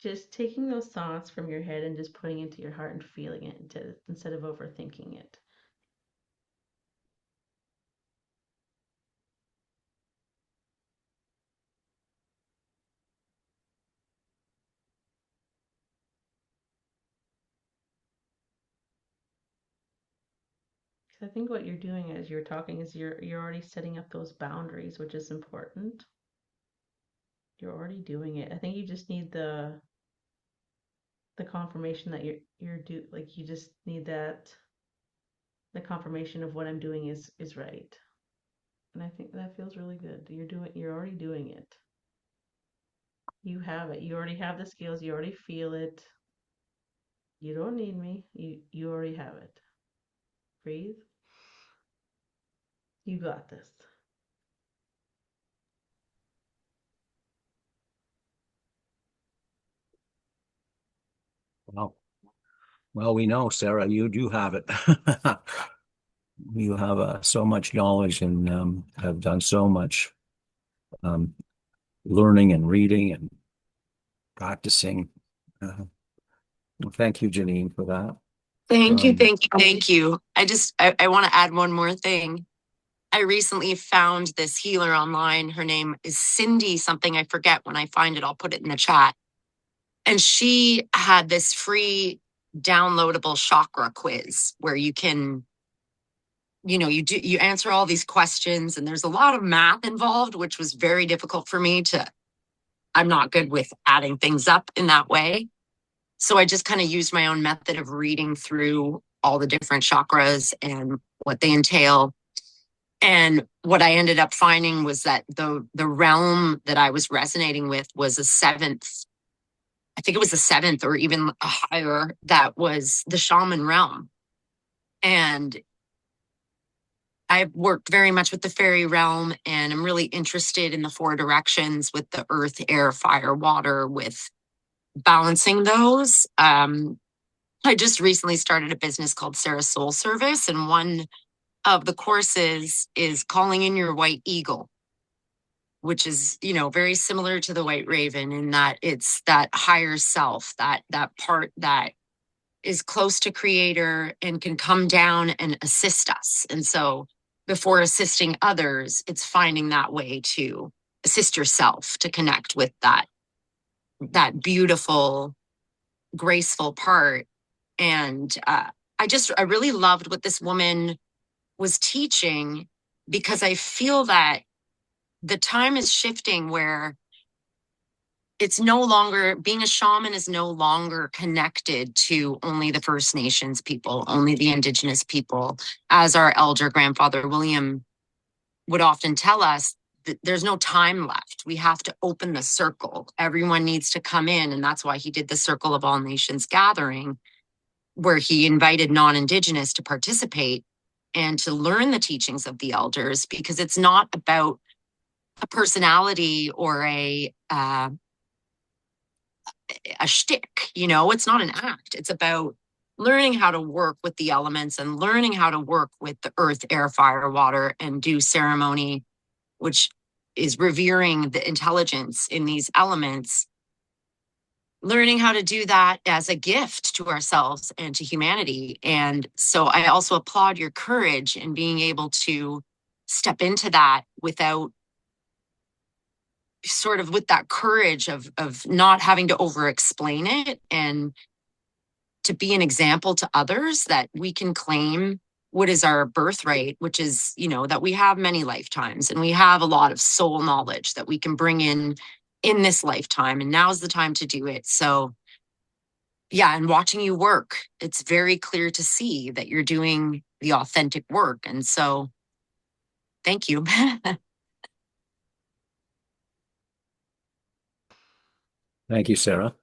Just taking those thoughts from your head and just putting it into your heart and feeling it instead of overthinking it. I think what you're doing as you're talking is you're already setting up those boundaries, which is important. You're already doing it. I think you just need the confirmation that you just need that the confirmation of what I'm doing is right. And I think that feels really good. You're already doing it. You have it. You already have the skills. You already feel it. You don't need me. You already have it. Breathe. You got this. Well, well, we know, Sarah, you do have it. You have so much knowledge and have done so much um, learning and reading and practicing. Well, thank you, Janine, for that. Thank you, Um, thank you, thank you. I want to add one more thing. I recently found this healer online. Her name is Cindy something. I forget. When I find it, I'll put it in the chat. And she had this free downloadable chakra quiz where you can, you answer all these questions, and there's a lot of math involved, which was very difficult for me to, I'm not good with adding things up in that way. So I just kind of used my own method of reading through all the different chakras and what they entail. And what I ended up finding was that the realm that I was resonating with was a seventh. I think it was the seventh or even higher. That was the shaman realm. And I've worked very much with the fairy realm, and I'm really interested in the four directions with the earth, air, fire, water, with balancing those. I just recently started a business called Sarah's Soul Service, and one of the courses is calling in your white eagle, which is, very similar to the white raven in that it's that higher self, that part that is close to creator and can come down and assist us. And so before assisting others, it's finding that way to assist yourself to connect with that beautiful, graceful part. And I really loved what this woman was teaching, because I feel that the time is shifting where it's no longer, being a shaman is no longer connected to only the First Nations people, only the Indigenous people. As our elder grandfather William would often tell us, that there's no time left. We have to open the circle. Everyone needs to come in. And that's why he did the Circle of All Nations gathering, where he invited non-Indigenous to participate and to learn the teachings of the elders, because it's not about a personality or a shtick, it's not an act. It's about learning how to work with the elements and learning how to work with the earth, air, fire, water, and do ceremony, which is revering the intelligence in these elements, learning how to do that as a gift to ourselves and to humanity. And so I also applaud your courage in being able to step into that without sort of with that courage of not having to over explain it, and to be an example to others that we can claim what is our birthright, which is, that we have many lifetimes and we have a lot of soul knowledge that we can bring in this lifetime. And now's the time to do it. So yeah, and watching you work, it's very clear to see that you're doing the authentic work. And so thank you. Thank you, Sarah.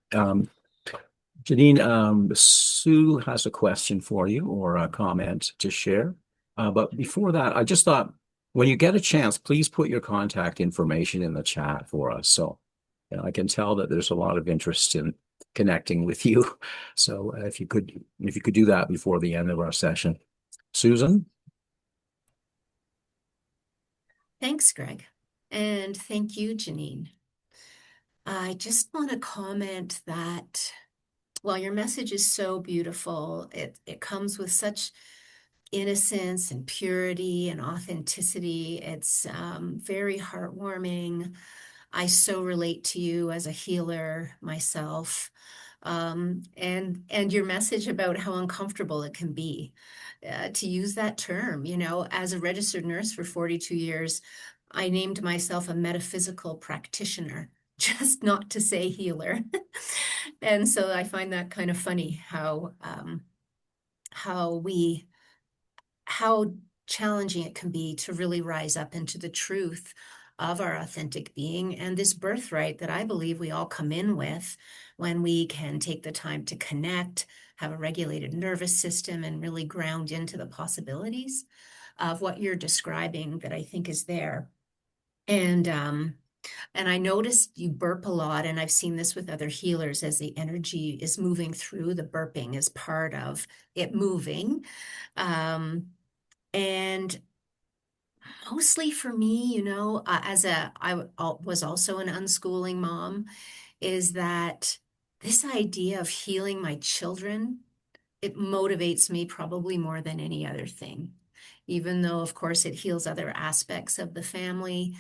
Janine, Sue has a question for you or a comment to share. But before that, I just thought when you get a chance, please put your contact information in the chat for us. So I can tell that there's a lot of interest in connecting with you. So if you could do that before the end of our session. Susan? Thanks, Greg. And thank you, Janine. I just want to comment that while your message is so beautiful, it comes with such innocence and purity and authenticity. It's very heartwarming. I so relate to you as a healer myself. And your message about how uncomfortable it can be to use that term. As a registered nurse for 42 years, I named myself a metaphysical practitioner, just not to say healer. And so I find that kind of funny how challenging it can be to really rise up into the truth of our authentic being and this birthright that I believe we all come in with when we can take the time to connect, have a regulated nervous system, and really ground into the possibilities of what you're describing that I think is there. And And I noticed you burp a lot, and I've seen this with other healers as the energy is moving through, the burping is part of it moving. And mostly for me, I was also an unschooling mom, is that this idea of healing my children, it motivates me probably more than any other thing. Even though, of course, it heals other aspects of the family,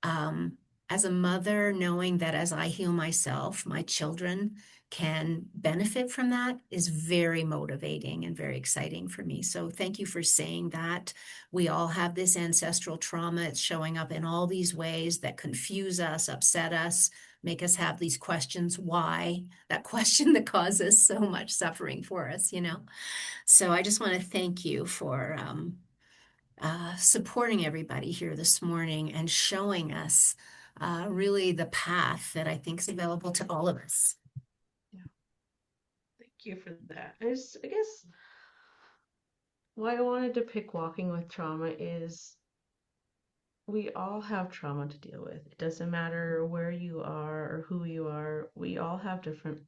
um, as a mother, knowing that as I heal myself, my children can benefit from that is very motivating and very exciting for me. So thank you for saying that. We all have this ancestral trauma. It's showing up in all these ways that confuse us, upset us, make us have these questions. Why? That question that causes so much suffering for us, you know? So I just want to thank you for supporting everybody here this morning and showing us really the path that I think is available to all of us. Yeah, thank you for that. I guess why I wanted to pick walking with trauma is we all have trauma to deal with. It doesn't matter where you are or who you are. We all have different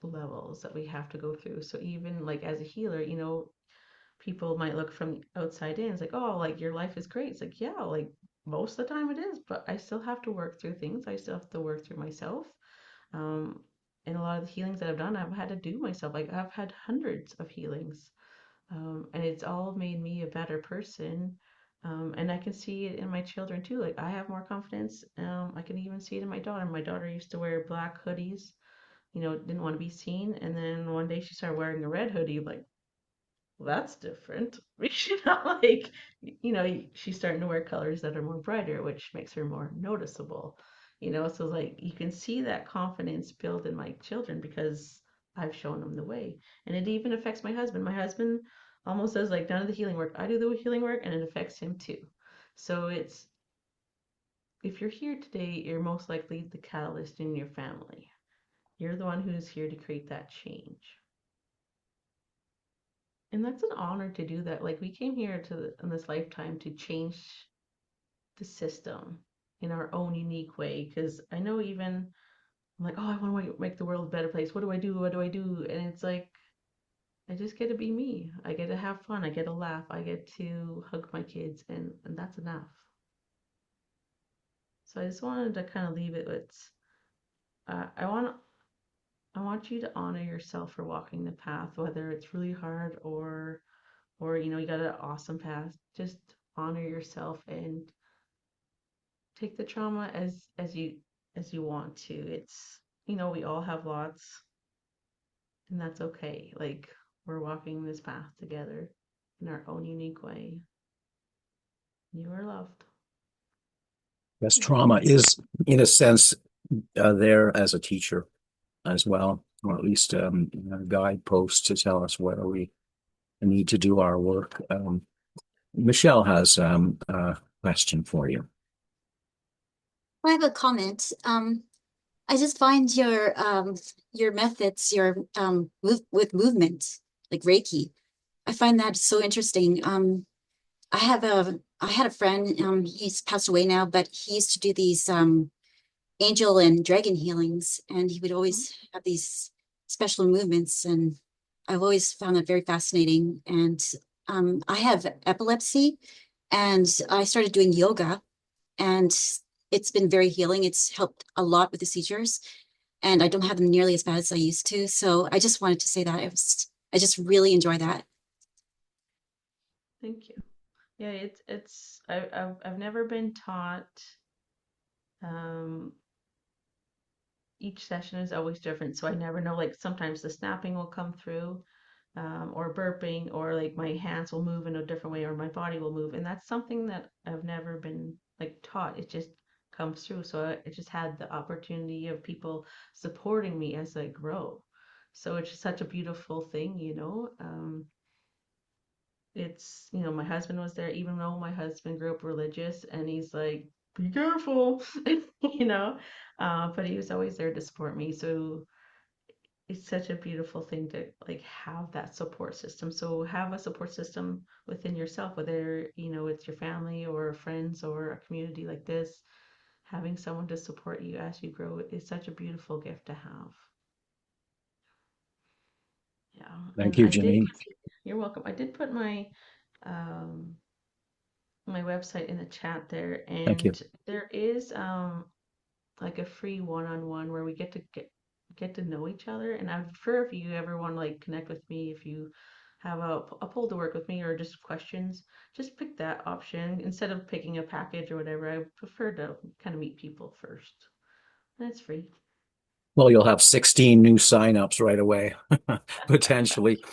levels that we have to go through. So even like as a healer, people might look from the outside in. It's like, oh, like your life is great. It's like, yeah, like most of the time it is, but I still have to work through things. I still have to work through myself. Um, and a lot of the healings that I've done, I've had to do myself. Like I've had hundreds of healings, and it's all made me a better person. And I can see it in my children too. Like I have more confidence. I can even see it in my daughter. My daughter used to wear black hoodies, didn't want to be seen. And then one day she started wearing a red hoodie, like, well, that's different. Like, she's starting to wear colors that are more brighter, which makes her more noticeable. So like you can see that confidence build in my children because I've shown them the way. And it even affects my husband. My husband almost does like none of the healing work. I do the healing work and it affects him too. So it's if you're here today, you're most likely the catalyst in your family. You're the one who's here to create that change. And that's an honor to do that. Like we came here in this lifetime to change the system in our own unique way. Because I know even I'm like, oh, I want to make the world a better place. What do I do? What do I do? And it's like I just get to be me. I get to have fun. I get to laugh. I get to hug my kids, and that's enough. So I just wanted to kind of leave it with uh, I want I want you to honor yourself for walking the path, whether it's really hard or you got an awesome path. Just honor yourself and take the trauma as you want to. It's we all have lots, and that's okay. Like we're walking this path together in our own unique way. You are loved. Yes, trauma is, in a sense, there as a teacher as well, or at least a guidepost to tell us where we need to do our work. Michelle has a question for you. I have a comment. I just find your methods, with movement, like Reiki. I find that so interesting. I had a friend, he's passed away now, but he used to do these angel and dragon healings, and he would always have these special movements, and I've always found that very fascinating. And I have epilepsy, and I started doing yoga, and it's been very healing. It's helped a lot with the seizures, and I don't have them nearly as bad as I used to. So I just wanted to say that I just really enjoy that. Thank you. Yeah, I've never been taught. Um, each session is always different, so I never know. Like sometimes the snapping will come through, or burping, or like my hands will move in a different way, or my body will move, and that's something that I've never been like taught. It just comes through. So I just had the opportunity of people supporting me as I grow. So it's just such a beautiful thing. It's my husband was there, even though my husband grew up religious, and he's like, be careful, you know but he was always there to support me. So it's such a beautiful thing to like have that support system. So have a support system within yourself, whether it's your family or friends or a community like this. having someone to support you as you grow is such a beautiful gift to have. Yeah, Thank and you, I did Janine. you're welcome. I did put um my website in the chat there, Thank you. and there is like a free one-on-one where we get to know each other. And I'd prefer if you ever want to like connect with me, if you have a poll to work with me or just questions, just pick that option instead of picking a package or whatever. I prefer to kind of meet people first. And it's free. Well, you'll have 16 new signups right away, potentially.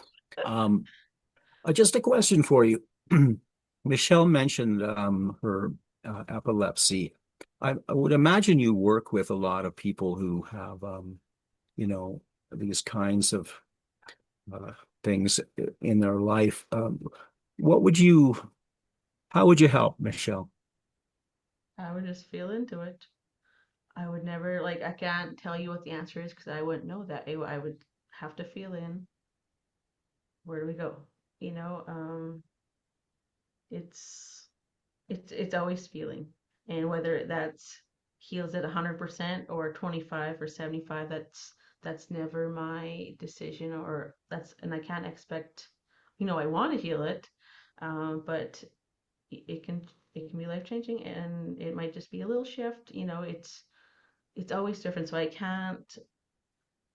Um, just a question for you. Michelle mentioned her epilepsy. I would imagine you work with a lot of people who have, you know, these kinds of uh, things in their life. What would you, how would you help, Michelle? I would just feel into it. I would never like I can't tell you what the answer is because I wouldn't know that. I would have to feel in where do we go? You know, it's it's always feeling, and whether that's heals at 100% or 25 or 75, that's never my decision, or that's and I can't expect, I want to heal it, but it can be life changing, and it might just be a little shift. It's always different, so I can't,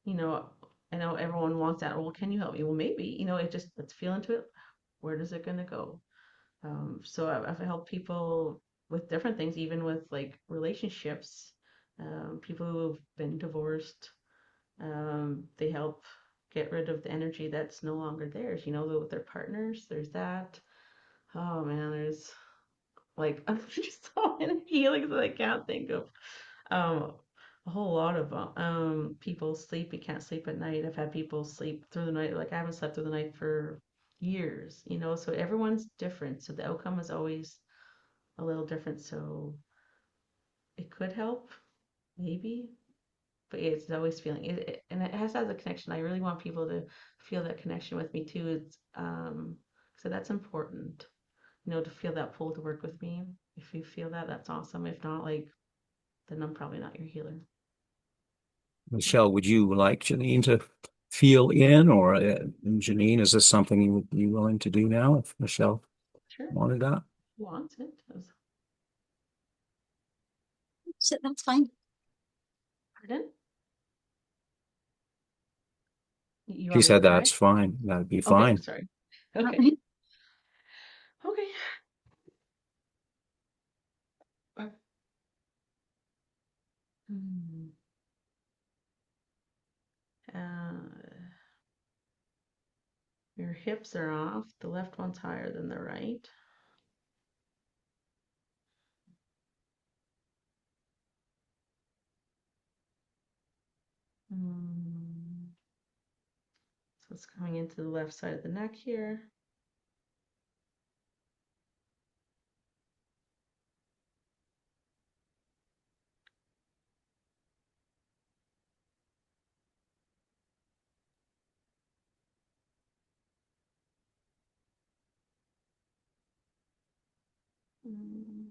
you know, I know everyone wants that. Well, can you help me? Well, maybe, it just let's feel into it. Where does it gonna go? So I've helped people with different things, even with like relationships. People who've been divorced, they help get rid of the energy that's no longer theirs, with their partners. There's that. Oh man, there's like there's so many healings that I can't think of. Um, a whole lot of people sleep, can't sleep at night. I've had people sleep through the night, like I haven't slept through the night for years, so everyone's different. So the outcome is always a little different. So it could help, maybe, but it's always feeling it, and it has a connection. I really want people to feel that connection with me too. So that's important, to feel that pull to work with me. If you feel that, that's awesome. If not, like, then I'm probably not your healer. Michelle, would you like Janine to feel in, or Janine, is this something you would be willing to do now if Michelle Sure, wanted that? wants it. So that's fine. Pardon? You She want me to said try? that's fine. That'd be Okay, fine. sorry. All Okay. right. Okay. Hmm. Uh, your hips are off. The left one's higher than the right. Hmm. So it's coming into the left side of the neck here. Hmm.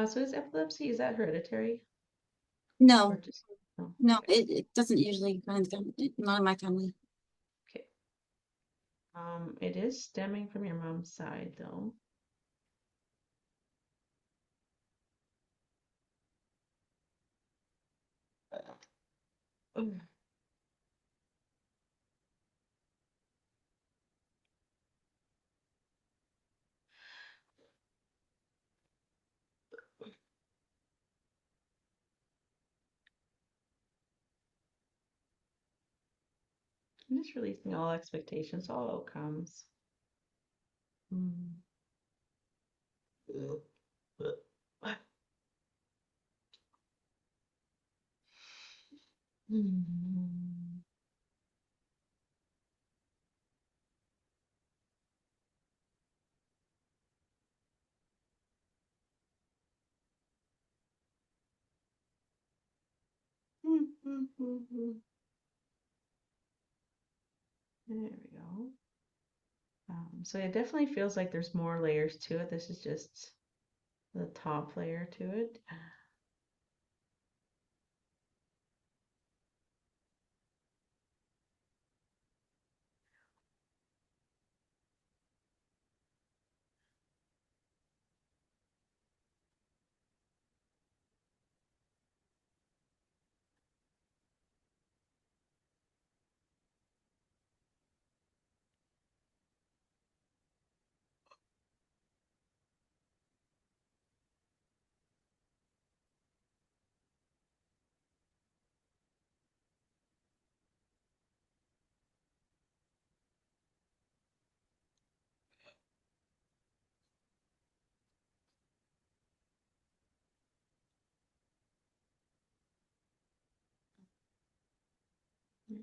So is epilepsy, is that hereditary or No, just no? no, Okay. it doesn't usually run in the family, not in my family. Okay. It is stemming from your mom's side though. I'm just releasing all expectations, all outcomes. Hmm. Hmm. There we go. So it definitely feels like there's more layers to it. This is just the top layer to it.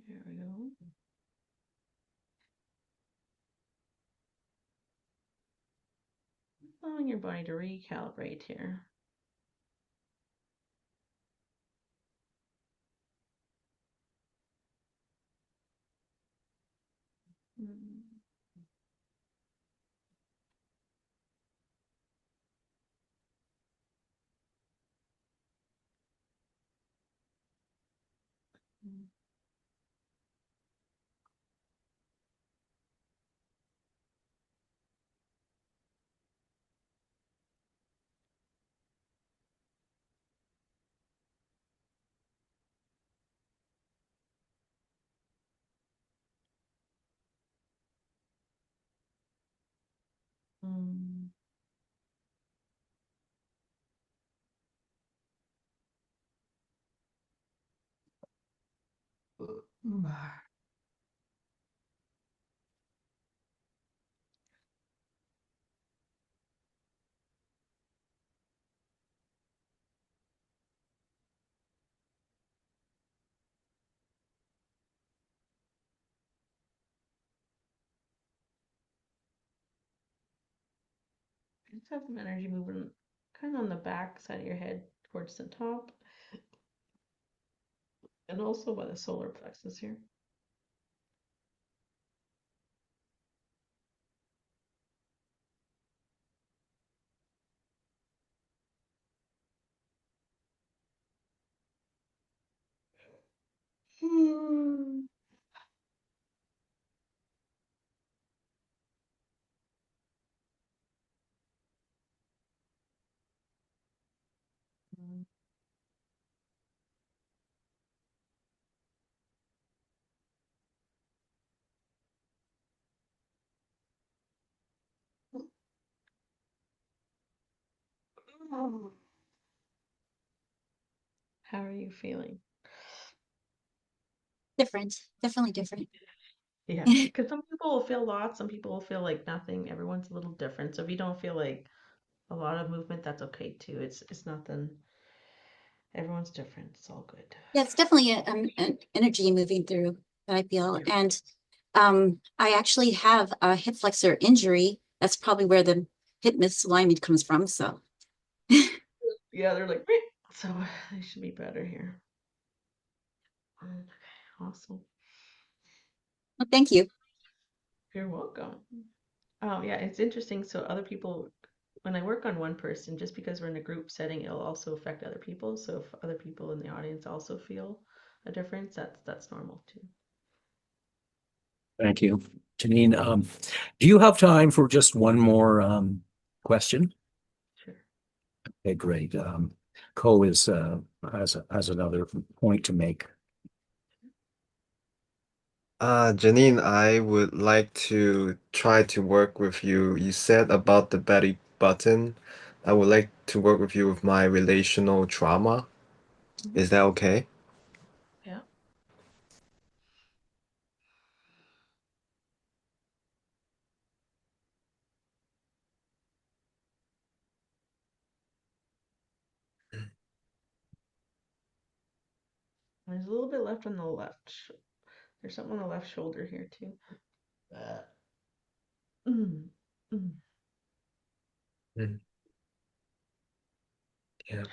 There we go. Allowing your body to recalibrate here. Mm. Mm. Mm. Just have some energy moving kind of on the back side of your head towards the top and also by the solar plexus here. Mm. How are you feeling? Different, definitely different. Yeah, because some people will feel lots, some people will feel like nothing. Everyone's a little different. So if you don't feel like a lot of movement, that's okay too. It's nothing. Everyone's different. It's all good. Yeah, it's definitely an energy moving through that I feel. Yeah. And I actually have a hip flexor injury. That's probably where the hip misalignment comes from. So Yeah, they're like, "Meow." So they should be better here. Okay, awesome. well, thank you. You're welcome. Yeah, it's interesting. So other people, when I work on one person, just because we're in a group setting, it'll also affect other people. So if other people in the audience also feel a difference, that's normal too. Thank you. Janine, do you have time for just one more question? Sure. Okay, great. Co is has another point to make. Janine, I would like to try to work with you. You said about the belly button. I would like to work with you with my relational trauma. Is that okay? Yeah. There's a little bit left on the left. There's something on the left shoulder here too. Mm, mm. Mm, yeah.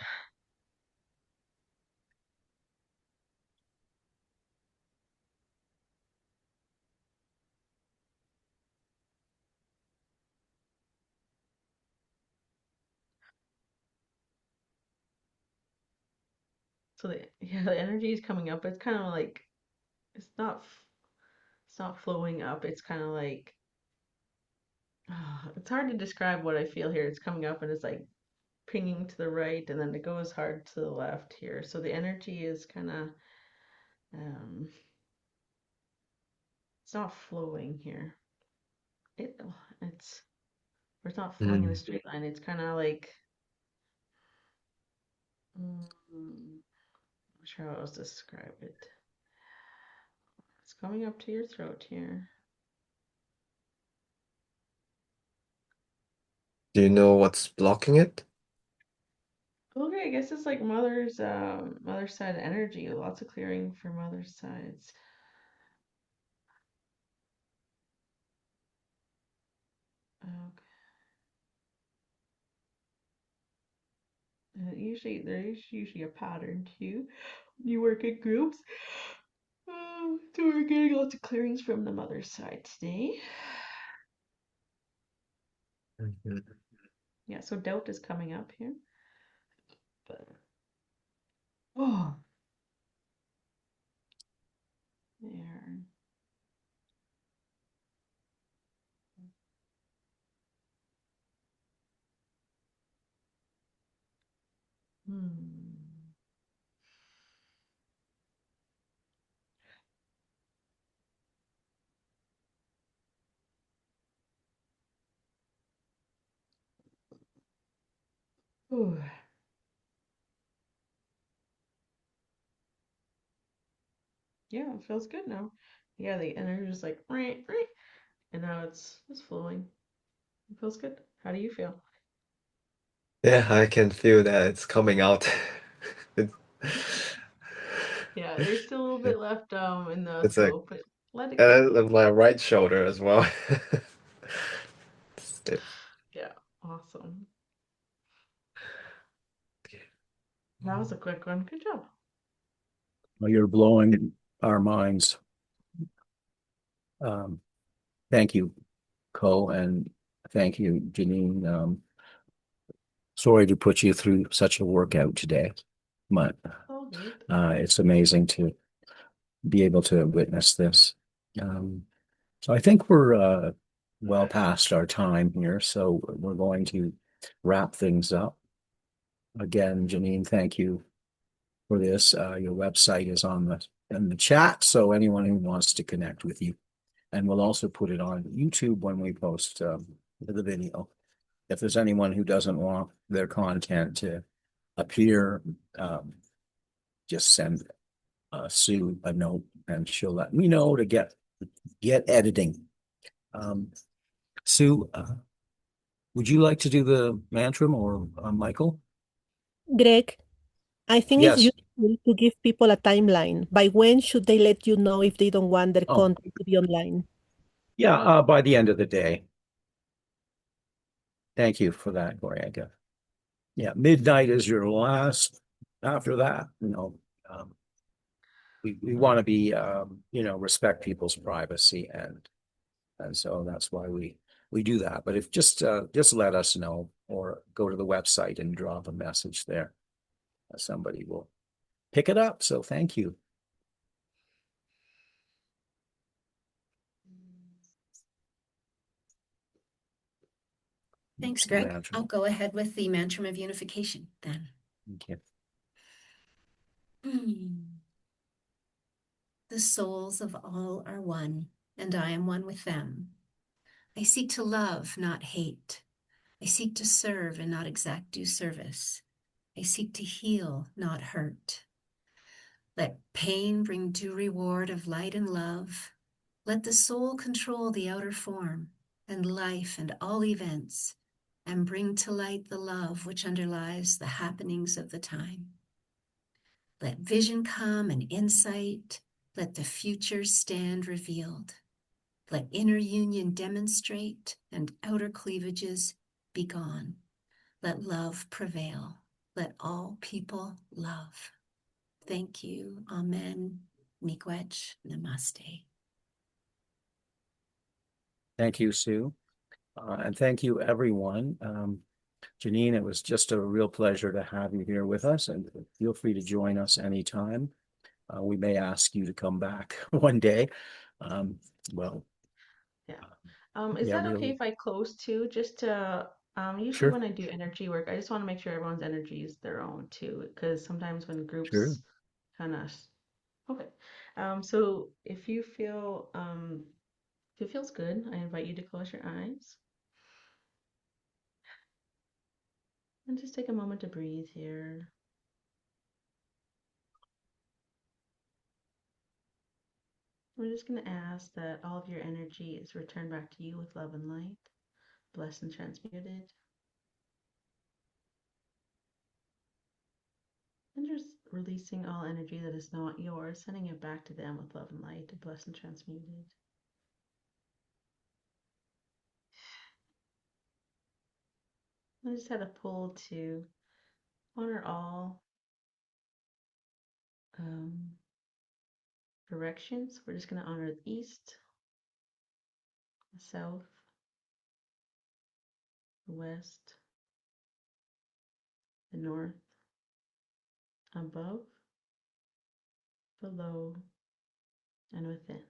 So the energy is coming up. It's kind of like it's not it's not flowing up. It's kind of like it's hard to describe what I feel here. It's coming up and it's like pinging to the right, and then it goes hard to the left here. So the energy is kind of um, it's not flowing here. It it's it's not flowing in a Mm. straight line. It's kind of like I'm not sure how else to describe it. It's coming up to your throat here. Do you know what's blocking it? Okay, I guess it's like mother's side energy. Lots of clearing for mother's sides. Okay. Usually there's usually a pattern too. You work in groups. So we're getting lots of clearings from the mother's side today. Mhm. Yeah, so doubt is coming up here. But oh, there. Hmm. Ooh. Yeah, it feels good now. Yeah, the energy is like right, right, and now it's flowing. It feels good. How do you feel? Yeah, I can feel that it's coming out. It, Yeah, there's still a little bit left in the it's like, throat, but let it go. and my right shoulder as well. It- Yeah, awesome. That was a quick one. Good job. Well, you're blowing our minds. Um, thank you, Co, and thank you, Janine. Sorry to put you through such a workout today, but All good. it's amazing to be able to witness this. Um, so I think we're well past our time here, so we're going to wrap things up. Again, Janine, thank you for this. Your website is on the in the chat, so anyone who wants to connect with you, and we'll also put it on YouTube when we post the video. If there's anyone who doesn't want their content to appear, just send Sue a note, and she'll let me know to get editing. Um, Sue, would you like to do the mantra or Michael? Greg, I think it's Yes. useful to give people a timeline. By when should they let you know if they don't want their Oh, content to be online? yeah. By the end of the day. Thank you for that, Gloria. Yeah, midnight is your last. After that, we want to be, respect people's privacy, and so that's why we do that. But if just let us know or go to the website and drop a message there. Somebody will pick it up. So thank you. Thanks, The Greg. mantra. I'll go ahead with the mantra of unification then. Okay. The souls of all are one, and I am one with them. I seek to love, not hate. I seek to serve and not exact due service. I seek to heal, not hurt. Let pain bring due reward of light and love. Let the soul control the outer form and life and all events, and bring to light the love which underlies the happenings of the time. Let vision come and insight. Let the future stand revealed. Let inner union demonstrate and outer cleavages be gone. Let love prevail. Let all people love. Thank you. Amen. Miigwech. Namaste. Thank you, Sue. And thank you, everyone. Janine, it was just a real pleasure to have you here with us, and feel free to join us anytime. We may ask you to come back one day. Um, well, Yeah. Is yeah, that okay really. if I close too? Just to usually Sure, when I do energy work, I just want to make sure everyone's energy is their own too, because sometimes when sure. groups kind of okay. So if it feels good, I invite you to close your eyes and just take a moment to breathe here. We're just going to ask that all of your energy is returned back to you with love and light, blessed and transmuted. And just releasing all energy that is not yours, sending it back to them with love and light, blessed and transmuted. I just had a pull to honor all directions. We're just going to honor the east, the south, the west, the north, above, below, and within.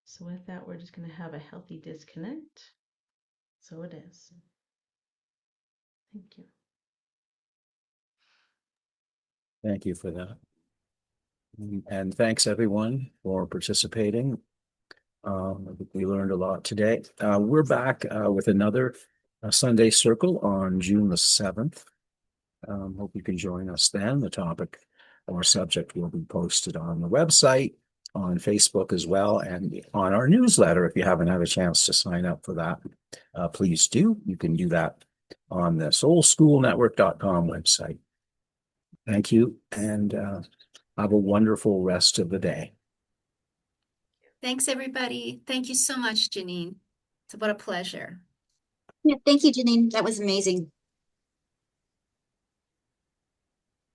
So with that, we're just going to have a healthy disconnect. So it is. Thank you. Thank you for that. And thanks everyone for participating. I think we learned a lot today. We're back with another Sunday Circle on June the 7th. Hope you can join us then. The topic or subject will be posted on the website, on Facebook as well, and on our newsletter. If you haven't had a chance to sign up for that, please do. You can do that on the soulschoolnetwork.com website. Thank you, and have a wonderful rest of the day. Thanks, everybody. Thank you so much, Janine. What a pleasure. Yeah, thank you, Janine. That was amazing.